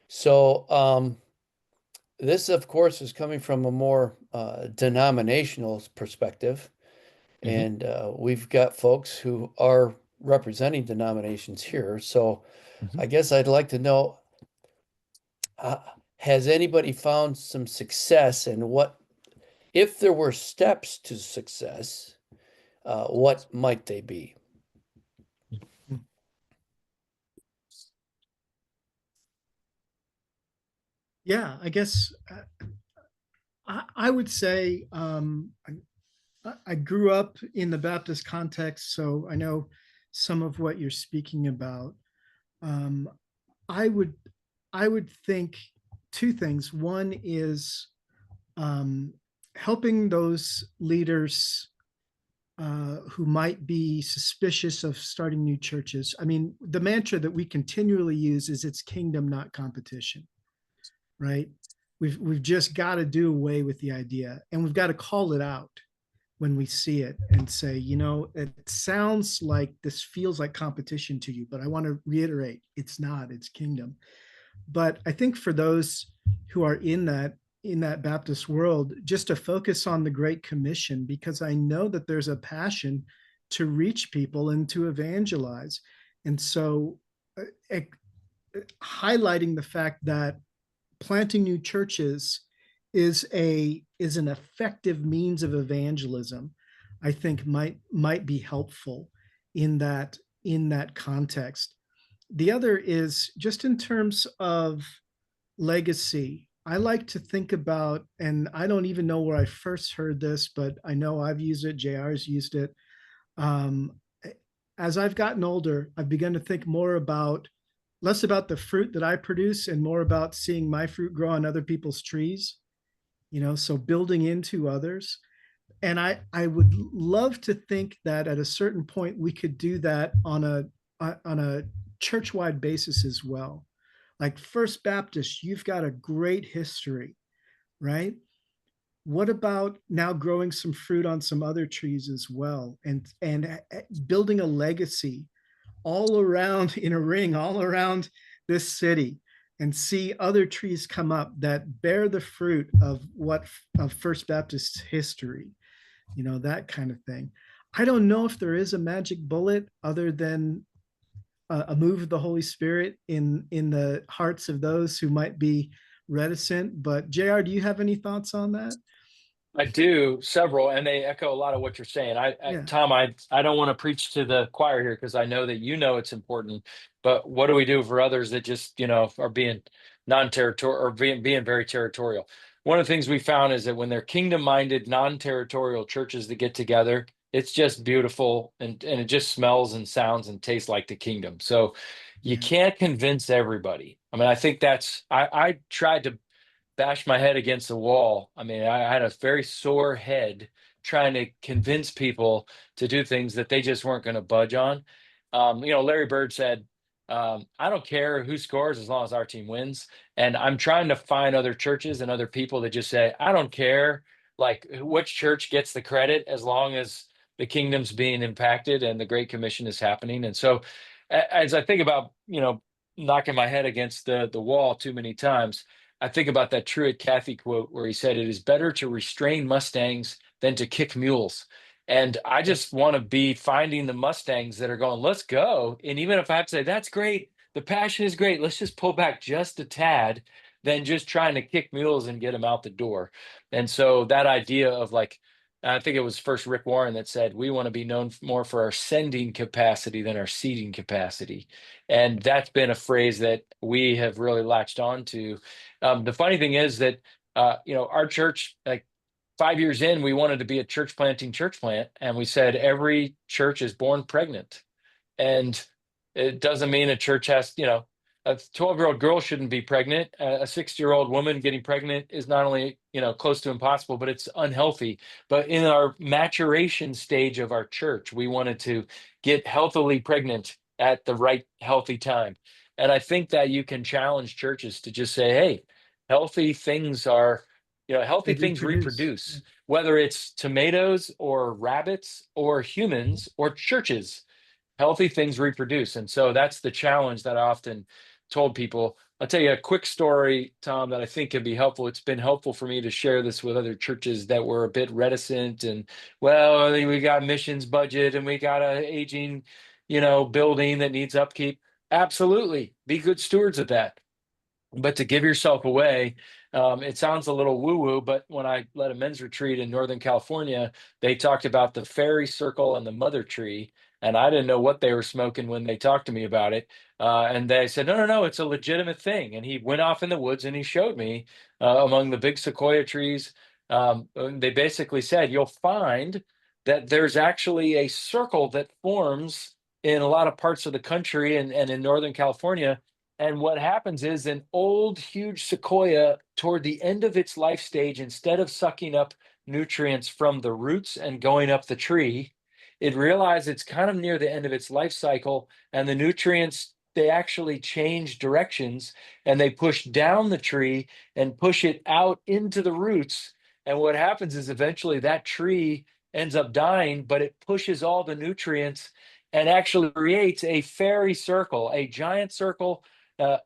B: So this, of course, is coming from a more denominational perspective. And we've got folks who are representing denominations here. So I guess I'd like to know, has anybody found some success, and what, if there were steps to success, what might they be?
A: Yeah, I guess I would say I grew up in the Baptist context, so I know some of what you're speaking about. I would think two things. One is helping those leaders who might be suspicious of starting new churches. I mean, the mantra that we continually use is it's kingdom, not competition, right? We've just got to do away with the idea, and we've got to call it out when we see it and say, you know, it sounds like this feels like competition to you, but I want to reiterate, it's not, it's kingdom. But I think for those who are in that Baptist world, just to focus on the Great Commission, because I know that there's a passion to reach people and to evangelize. And so highlighting the fact that planting new churches is an effective means of evangelism, I think might be helpful in that context. The other is just in terms of legacy. I like to think about, and I don't even know where I first heard this, but I know I've used it, JR's used it. As I've gotten older, I've begun to think less about the fruit that I produce and more about seeing my fruit grow on other people's trees, you know, so building into others. And I would love to think that at a certain point we could do that on a church-wide basis as well. Like First Baptist, you've got a great history, right? What about now growing some fruit on some other trees as well, and building a legacy all around in a ring, all around this city, and see other trees come up that bear the fruit of First Baptist history, you know, that kind of thing. I don't know if there is a magic bullet other than a move of the Holy Spirit in the hearts of those who might be reticent. But JR, do you have any thoughts on that?
D: I do, several, and they echo a lot of what you're saying. Tom, I don't want to preach to the choir here, because I know that you know it's important, but what do we do for others that just, you know, are being non-territorial or being very territorial? One of the things we found is that when they're kingdom-minded, non-territorial churches that get together, it's just beautiful, and it just smells and sounds and tastes like the kingdom. So you can't convince everybody. I mean, I think I tried to bash my head against the wall. I mean, I had a very sore head trying to convince people to do things that they just weren't going to budge on. You know, Larry Bird said, I don't care who scores as long as our team wins. And I'm trying to find other churches and other people that just say, I don't care like which church gets the credit as long as the kingdom's being impacted and the Great Commission is happening. And so as I think about, knocking my head against the wall too many times, I think about that Truett Cathy quote where he said, "It is better to restrain Mustangs than to kick mules." And I just want to be finding the Mustangs that are going, let's go. And even if I have to say, that's great, the passion is great, let's just pull back just a tad than just trying to kick mules and get them out the door. And so that idea of like, I think it was first Rick Warren that said, we want to be known more for our sending capacity than our seeding capacity. And that's been a phrase that we have really latched on to. The funny thing is that, our church, like 5 years in, we wanted to be a church plant, and we said every church is born pregnant. And it doesn't mean a church has, a 12-year-old girl shouldn't be pregnant. A 60-year-old woman getting pregnant is not only, close to impossible, but it's unhealthy. But in our maturation stage of our church, we wanted to get healthily pregnant at the right healthy time. And I think that you can challenge churches to just say, hey, healthy things are, healthy
A: They
D: things
A: reproduce.
D: reproduce, whether it's tomatoes or rabbits or humans or churches. Healthy things reproduce. And so that's the challenge that I often told people. I'll tell you a quick story, Tom, that I think can be helpful. It's been helpful for me to share this with other churches that were a bit reticent and, well, we got missions budget and we got a aging, building that needs upkeep. Absolutely. Be good stewards of that. But to give yourself away, it sounds a little woo-woo, but when I led a men's retreat in Northern California, they talked about the fairy circle and the mother tree. And I didn't know what they were smoking when they talked to me about it. And they said, no, it's a legitimate thing. And he went off in the woods and he showed me among the big sequoia trees. They basically said, you'll find that there's actually a circle that forms in a lot of parts of the country and in Northern California. And what happens is an old, huge sequoia toward the end of its life stage, instead of sucking up nutrients from the roots and going up the tree, it realized it's kind of near the end of its life cycle, and the nutrients, they actually change directions and they push down the tree and push it out into the roots. And what happens is eventually that tree ends up dying, but it pushes all the nutrients and actually creates a fairy circle, a giant circle.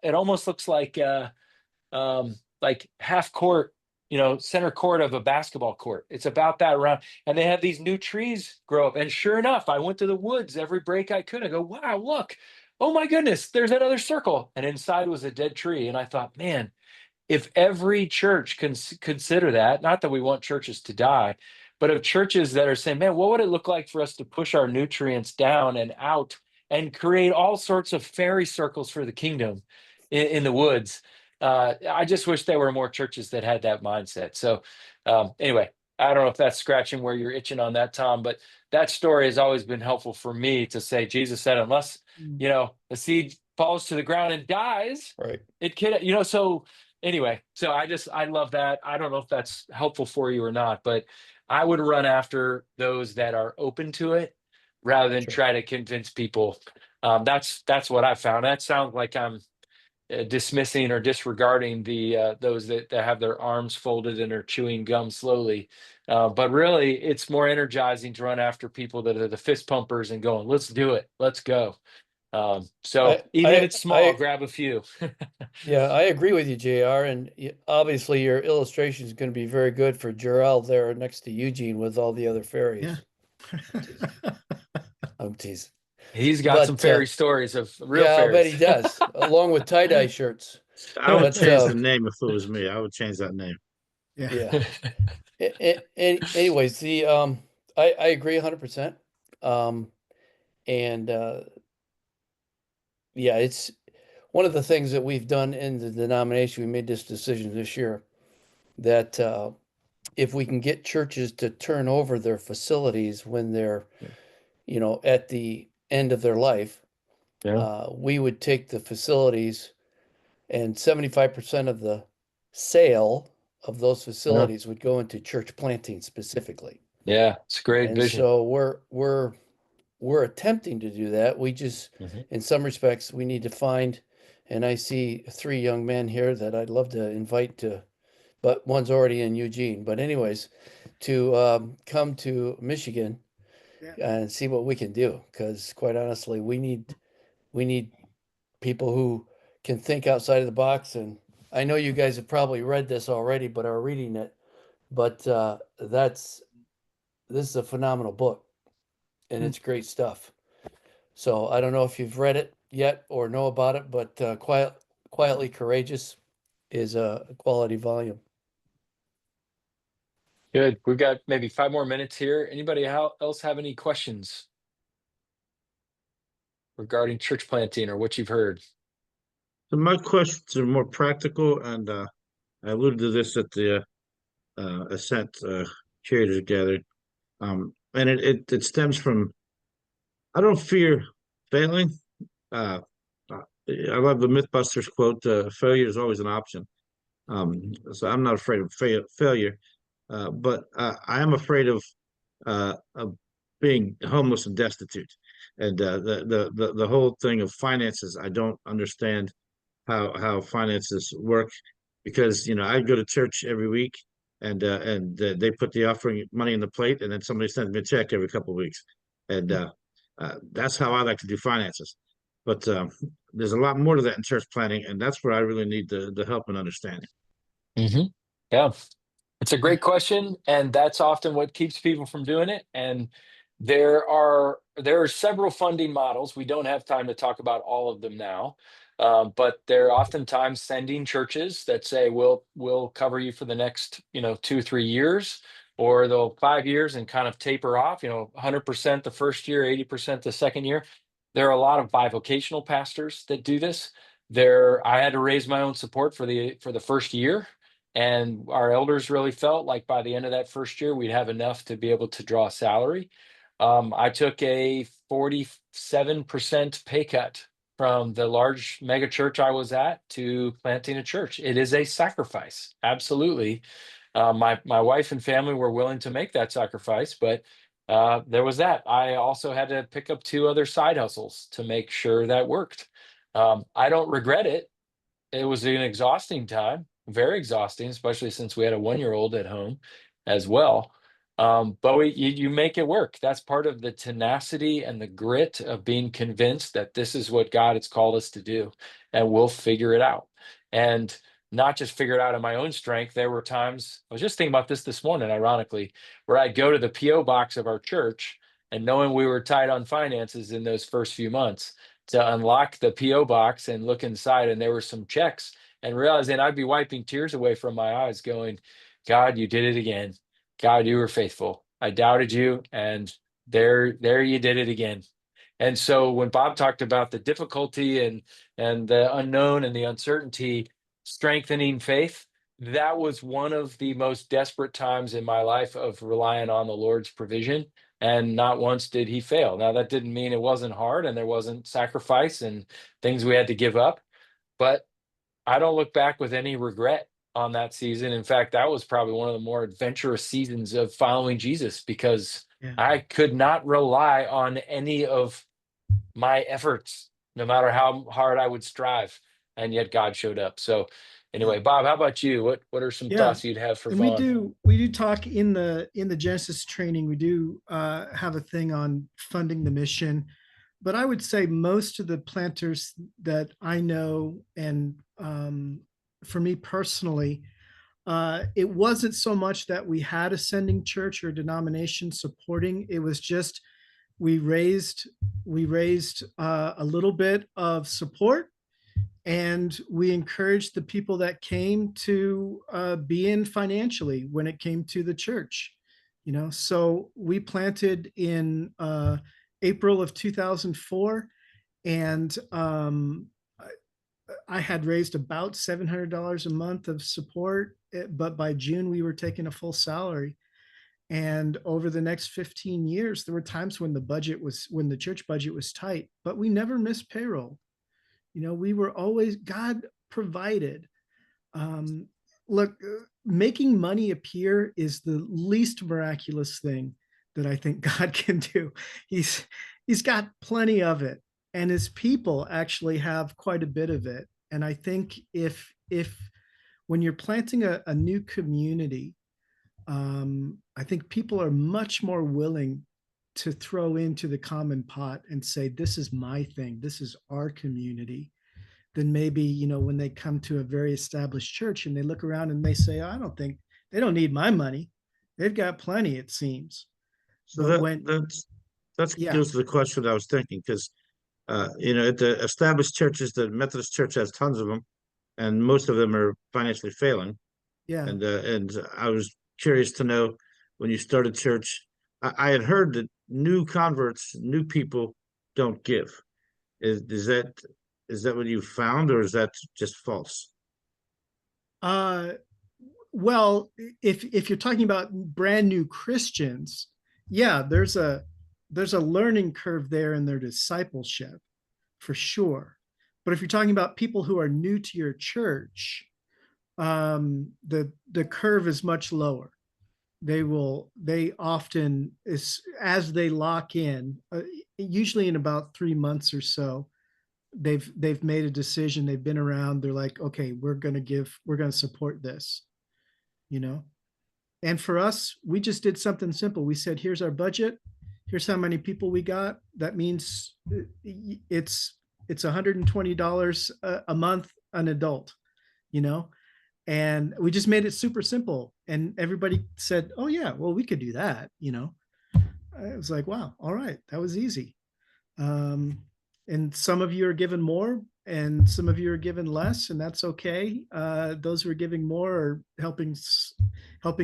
D: It almost looks like half court, center court of a basketball court. It's about that round. And they have these new trees grow up. And sure enough, I went to the woods every break I could. I go, wow, look, oh my goodness, there's another circle. And inside was a dead tree. And I thought, man, if every church can consider that, not that we want churches to die, but of churches that are saying, man, what would it look like for us to push our nutrients down and out and create all sorts of fairy circles for the kingdom in the woods? I just wish there were more churches that had that mindset. So anyway, I don't know if that's scratching where you're itching on that, Tom, but that story has always been helpful for me to say, Jesus said, unless, the seed falls to the ground and dies,
B: Right.
D: it can, so anyway, so I love that. I don't know if that's helpful for you or not, but I would run after those that are open to it rather than
B: Sure.
D: try to convince people. That's what I found. That sounds like I'm dismissing or disregarding the those that have their arms folded and are chewing gum slowly. But really, it's more energizing to run after people that are the fist pumpers and going, let's do it. Let's go. So even if it's small, grab a few.
B: Yeah, I agree with you, JR. And obviously, your illustration is going to be very good for Jarrell there next to Eugene with all the other fairies.
A: Yeah.
B: I'm teasing.
D: He's got some fairy stories of real
B: yeah,
D: fairies.
B: I bet he does, along with tie-dye shirts.
H: I would change the name if it was me. I would change that name.
A: Yeah.
B: Anyways, the I agree 100%. Yeah, it's one of the things that we've done in the denomination. We made this decision this year that if we can get churches to turn over their facilities when they're, at the end of their life, we would take the facilities, and 75% of the sale of those facilities would go into church planting specifically.
D: Yeah, it's a great
B: And
D: vision.
B: so we're attempting to do that. We just, in some respects, we need to find, and I see 3 young men here that I'd love to invite to, but one's already in Eugene. But anyways, to come to Michigan
A: Yeah.
B: and see what we can do. Because quite honestly, we need people who can think outside of the box. And I know you guys have probably read this already, but are reading it. But this is a phenomenal book, and it's great stuff. So I don't know if you've read it yet or know about it, but Quietly Courageous is a quality volume.
D: Good. We've got maybe 5 more minutes here. Anybody else have any questions regarding church planting or what you've heard?
H: So my questions are more practical, and I alluded to this at the Ascent Curators Gathering. And it stems from, I don't fear failing. I love the Mythbusters quote, failure is always an option. So I'm not afraid of failure, but I am afraid of being homeless and destitute. And the whole thing of finances, I don't understand how finances work, because I go to church every week, and they put the offering money in the plate, and then somebody sends me a check every couple of weeks, and that's how I like to do finances. But there's a lot more to that in church planning, and that's where I really need the help and understanding.
D: Yeah, it's a great question, and that's often what keeps people from doing it. And there are several funding models. We don't have time to talk about all of them now, but they're oftentimes sending churches that say we'll cover you for the next 2-3 years, or they'll 5 years and kind of taper off. 100% the first year, 80% the second year. There are a lot of bivocational pastors that do this. I had to raise my own support for the first year. And our elders really felt like by the end of that first year, we'd have enough to be able to draw a salary. I took a 47% pay cut from the large mega church I was at to planting a church. It is a sacrifice, absolutely. My wife and family were willing to make that sacrifice, but there was that. I also had to pick up 2 other side hustles to make sure that worked. I don't regret it. It was an exhausting time, very exhausting, especially since we had a 1-year-old at home as well. But you make it work. That's part of the tenacity and the grit of being convinced that this is what God has called us to do, and we'll figure it out. And not just figure it out in my own strength. There were times, I was just thinking about this morning, ironically, where I'd go to the P.O. box of our church, and knowing we were tight on finances in those first few months, to unlock the P.O. box and look inside, and there were some checks, and realizing I'd be wiping tears away from my eyes going, God, you did it again. God, you were faithful. I doubted you, and there you did it again. And so when Bob talked about the difficulty and the unknown and the uncertainty strengthening faith, that was one of the most desperate times in my life of relying on the Lord's provision. And not once did he fail. Now, that didn't mean it wasn't hard and there wasn't sacrifice and things we had to give up, but I don't look back with any regret on that season. In fact, that was probably one of the more adventurous seasons of following Jesus, because I could not rely on any of my efforts, no matter how hard I would strive. And yet God showed up. So anyway, Bob, how about you? What are some thoughts you'd have for
A: and
D: Vaughn?
A: we do talk in the Genesis training. We do have a thing on funding the mission, but I would say most of the planters that I know, and for me personally, it wasn't so much that we had a sending church or denomination supporting. It was just we raised a little bit of support, and we encouraged the people that came to be in financially when it came to the church. So we planted in April of 2004, and I had raised about $700 a month of support, but by June we were taking a full salary. And over the next 15 years, there were times when the church budget was tight, but we never missed payroll. We were always, God provided. Look, making money appear is the least miraculous thing that I think God can do. He's got plenty of it, and his people actually have quite a bit of it. And I think if when you're planting a new community, I think people are much more willing to throw into the common pot and say, this is my thing, this is our community, than maybe, you know, when they come to a very established church and they look around and they say, I don't think they don't need my money. They've got plenty, it seems.
H: So
A: But when,
H: that's
A: yeah,
H: goes to the question I was thinking, because you know, at the established churches, the Methodist Church has tons of them, and most of them are financially failing.
A: yeah.
H: And I was curious to know, when you started church, I had heard that new converts, new people don't give. Is that what you found, or is that just false?
A: Uh, well, if you're talking about brand new Christians, yeah, there's a learning curve there in their discipleship for sure. But if you're talking about people who are new to your church, the curve is much lower. They often, as they lock in, usually in about 3 months or so, they've made a decision, they've been around, they're like, okay, we're going to support this, you know. And for us, we just did something simple. We said, here's our budget, here's how many people we got. That means it's $120 a month, an adult, you know. And we just made it super simple, and everybody said, oh yeah, well, we could do that, you know. I was like, wow, all right, that was easy. And some of you are given more and some of you are given less, and that's okay. Those who are giving more are helping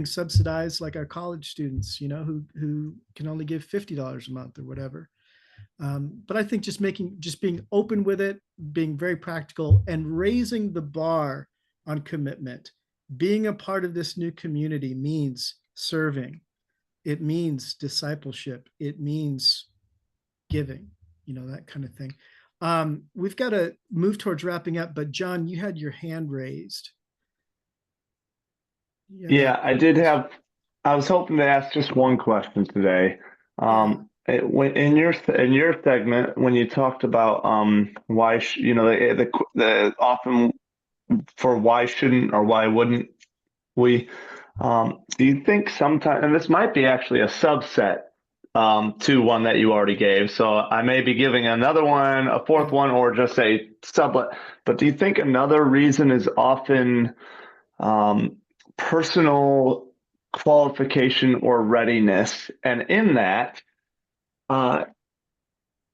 A: subsidize, like, our college students, you know, who can only give $50 a month or whatever. But I think just being open with it, being very practical, and raising the bar on commitment. Being a part of this new community means serving. It means discipleship. It means giving, you know, that kind of thing. We've got to move towards wrapping up, but John, you had your hand raised.
E: Yeah, I was hoping to ask just one question today. In your segment, when you talked about why you know, the often for why shouldn't or why wouldn't we, do you think sometimes, and this might be actually a subset to one that you already gave, so I may be giving another one, a fourth one, or just a sublet, but do you think another reason is often personal qualification or readiness? And in that,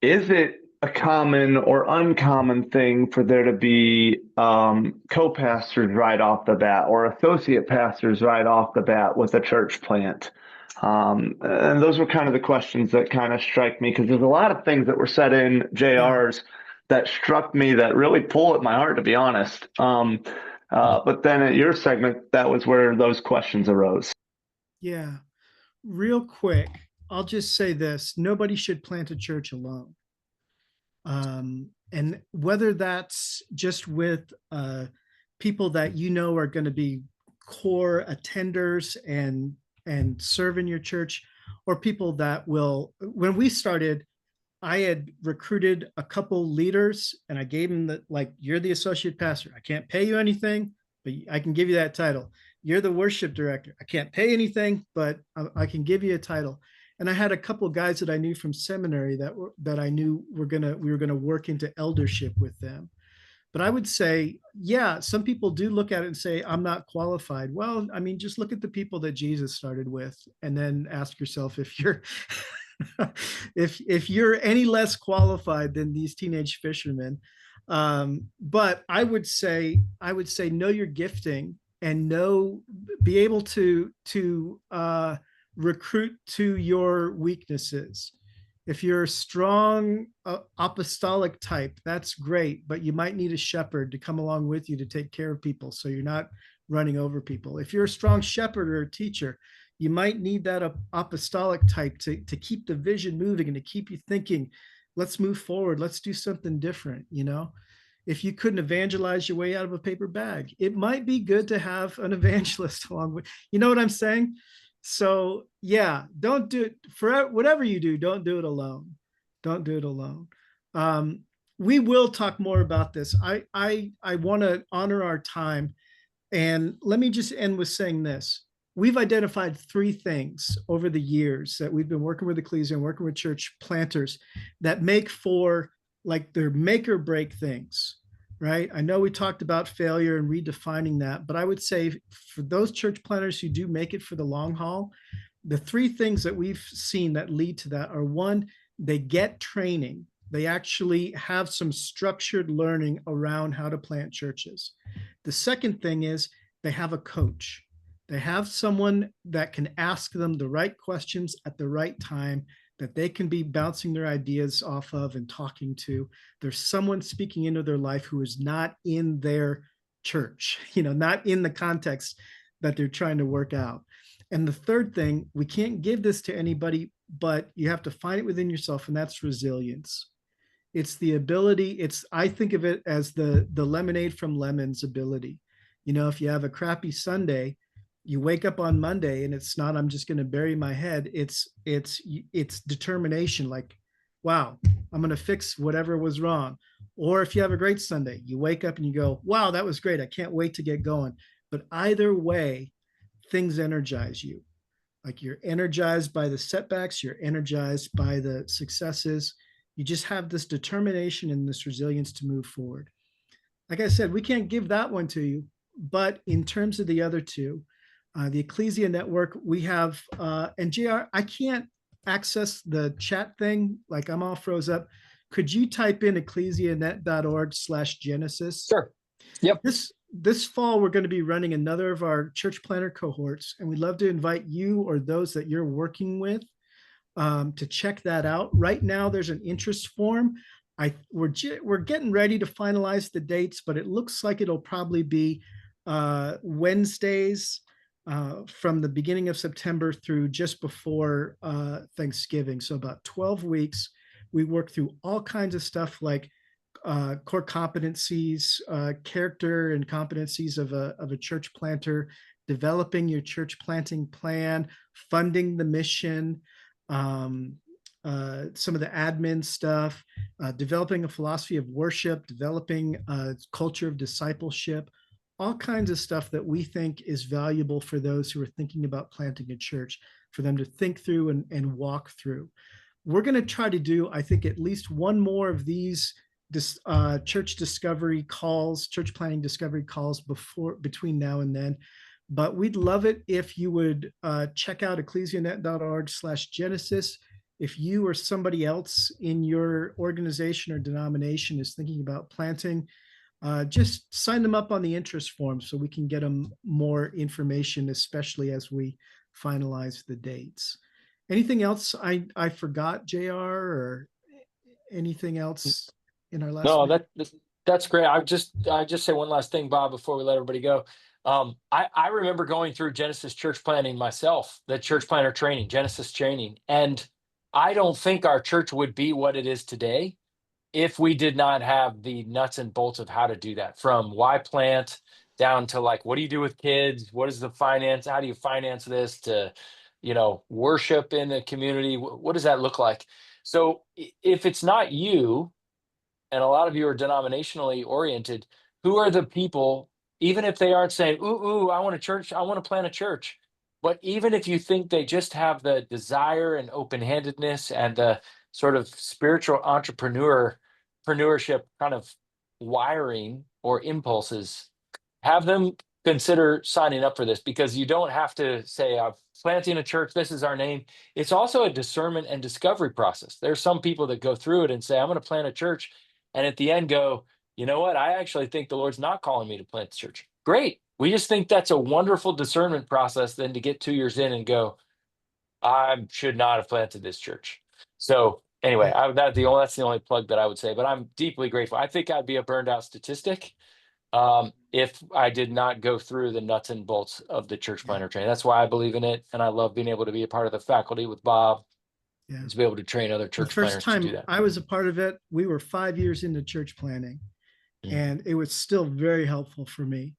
E: is it a common or uncommon thing for there to be co-pastors right off the bat, or associate pastors right off the bat with a church plant? And those were kind of the questions that kind of strike me, because there's a lot of things that were said in JR's that struck me that really pull at my heart, to be honest. But then at your segment, that was where those questions arose.
A: Yeah. Real quick, I'll just say this: nobody should plant a church alone. And whether that's just with people that you know are going to be core attenders and serve in your church, or people that will, when we started, I had recruited a couple leaders and I gave them the, like, you're the associate pastor. I can't pay you anything, but I can give you that title. You're the worship director. I can't pay anything, but I can give you a title. And I had a couple of guys that I knew from seminary that I knew we were gonna work into eldership with them. But I would say, yeah, some people do look at it and say, I'm not qualified. Well, I mean, just look at the people that Jesus started with, and then ask yourself if you're if you're any less qualified than these teenage fishermen. But I would say know your gifting, and be able to recruit to your weaknesses. If you're a strong apostolic type, that's great, but you might need a shepherd to come along with you to take care of people, so you're not running over people. If you're a strong shepherd or a teacher, you might need that apostolic type to keep the vision moving and to keep you thinking, let's move forward, let's do something different, you know. If you couldn't evangelize your way out of a paper bag, it might be good to have an evangelist along with, you know what I'm saying? So yeah, don't do it for whatever you do. Don't do it alone. Don't do it alone. We will talk more about this. I want to honor our time, and let me just end with saying this: we've identified 3 things over the years that we've been working with Ecclesia and working with church planters that make for like their make or break things, right? I know we talked about failure and redefining that, but I would say for those church planters who do make it for the long haul, the 3 things that we've seen that lead to that are: 1, they get training. They actually have some structured learning around how to plant churches. The second thing is they have a coach. They have someone that can ask them the right questions at the right time, that they can be bouncing their ideas off of and talking to. There's someone speaking into their life who is not in their church, not in the context that they're trying to work out. And the third thing, we can't give this to anybody, but you have to find it within yourself, and that's resilience. It's the ability, I think of it as the lemonade from lemons ability. If you have a crappy Sunday, you wake up on Monday and it's not, I'm just going to bury my head. It's determination. Like, wow, I'm going to fix whatever was wrong. Or if you have a great Sunday, you wake up and you go, wow, that was great. I can't wait to get going. But either way, things energize you. Like, you're energized by the setbacks, you're energized by the successes. You just have this determination and this resilience to move forward. Like I said, we can't give that one to you, but in terms of the other 2, the Ecclesia Network, we have, and JR, I can't access the chat thing. Like, I'm all froze up. Could you type in ecclesianet.org/Genesis?
D: Sure. Yep.
A: This fall, we're going to be running another of our church planter cohorts, and we'd love to invite you or those that you're working with to check that out. Right now, there's an interest form. We're getting ready to finalize the dates, but it looks like it'll probably be Wednesdays from the beginning of September through just before Thanksgiving. So about 12 weeks, we work through all kinds of stuff like core competencies, character and competencies of a church planter, developing your church planting plan, funding the mission, some of the admin stuff, developing a philosophy of worship, developing a culture of discipleship, all kinds of stuff that we think is valuable for those who are thinking about planting a church, for them to think through and walk through. We're going to try to do, I think, at least one more of these church discovery calls, church planting discovery calls between now and then. But we'd love it if you would check out ecclesianet.org/Genesis. If you or somebody else in your organization or denomination is thinking about planting, just sign them up on the interest form so we can get them more information, especially as we finalize the dates. Anything else I forgot, JR, or anything else in our last?
D: No, that's great. I just say one last thing, Bob, before we let everybody go. I remember going through Genesis church planning myself, the church planter training, Genesis training, and I don't think our church would be what it is today if we did not have the nuts and bolts of how to do that, from why plant down to like, what do you do with kids? What is the finance? How do you finance this, to, worship in the community? What does that look like? So if it's not you, and a lot of you are denominationally oriented, who are the people, even if they aren't saying, ooh, I want a church, I want to plant a church. But even if you think they just have the desire and open-handedness and the sort of spiritual entrepreneurship kind of wiring or impulses, have them consider signing up for this, because you don't have to say, I'm planting a church, this is our name. It's also a discernment and discovery process. There's some people that go through it and say, I'm going to plant a church, and at the end go, you know what? I actually think the Lord's not calling me to plant the church. Great. We just think that's a wonderful discernment process then to get 2 years in and go, I should not have planted this church. So anyway, that's the only plug that I would say, but I'm deeply grateful. I think I'd be a burned out statistic if I did not go through the nuts and bolts of the church planter training. That's why I believe in it. And I love being able to be a part of the faculty with Bob, to be able to train other church planters to do that.
A: I was a part of it, we were 5 years into church planning, and it was still very helpful for me.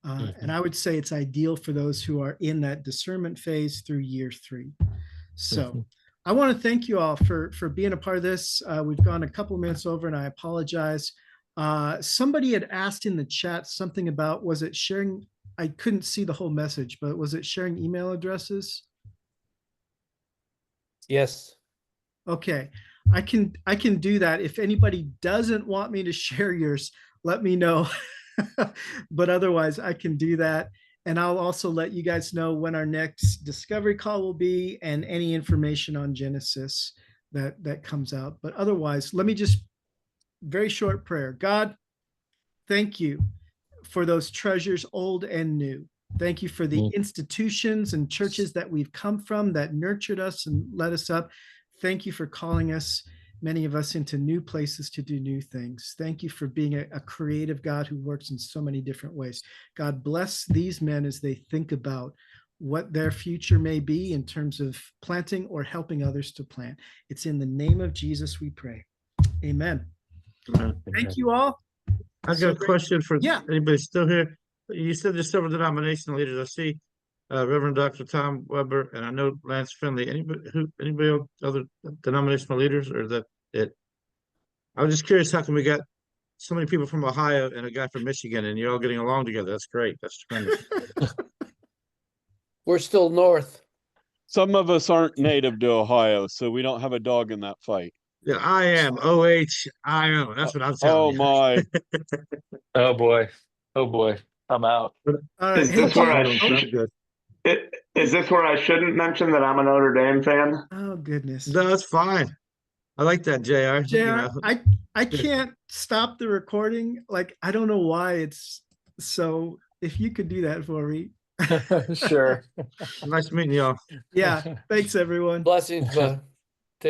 A: And I would say it's ideal for those who are in that discernment phase through year 3. So I want to thank you all for being a part of this. We've gone a couple of minutes over, and I apologize. Somebody had asked in the chat something about, was it sharing I couldn't see the whole message, but was it sharing email addresses?
B: Yes.
A: Okay, I can do that. If anybody doesn't want me to share yours, let me know. But otherwise, I can do that. And I'll also let you guys know when our next discovery call will be and any information on Genesis that comes out. But otherwise, let me just very short prayer. God, thank you for those treasures, old and new. Thank you for the institutions and churches that we've come from that nurtured us and led us up. Thank you for calling us, many of us, into new places to do new things. Thank you for being a creative God who works in so many different ways. God bless these men as they think about what their future may be in terms of planting or helping others to plant. It's in the name of Jesus we pray. Amen. Thank you all.
H: I got a question for
A: Yeah.
H: anybody still here. You said there's several denominational leaders. I see Reverend Dr. Tom Weber, and I know Lance Finley. Anybody else, other denominational leaders, or is that it? I was just curious, how come we got so many people from Ohio and a guy from Michigan, and you're all getting along together? That's great. That's tremendous.
B: We're still north.
C: Some of us aren't native to Ohio, so we don't have a dog in that fight.
H: Yeah, I am OHIO. That's what I'm
C: Oh
H: telling you.
C: my.
D: Oh boy. Oh boy. I'm out.
A: All right.
E: Is
A: Hey,
E: this where I
A: Gene-
H: I'm
E: should?
H: good.
E: Is this where I shouldn't mention that I'm a Notre Dame fan?
A: oh goodness.
H: No, that's fine. I like that, JR.
A: JR,
H: You know.
A: I can't stop the recording. Like, I don't know why it's so. If you could do that for me.
D: Sure.
H: Nice meeting y'all.
A: Yeah. Thanks, everyone.
B: Blessings, bud.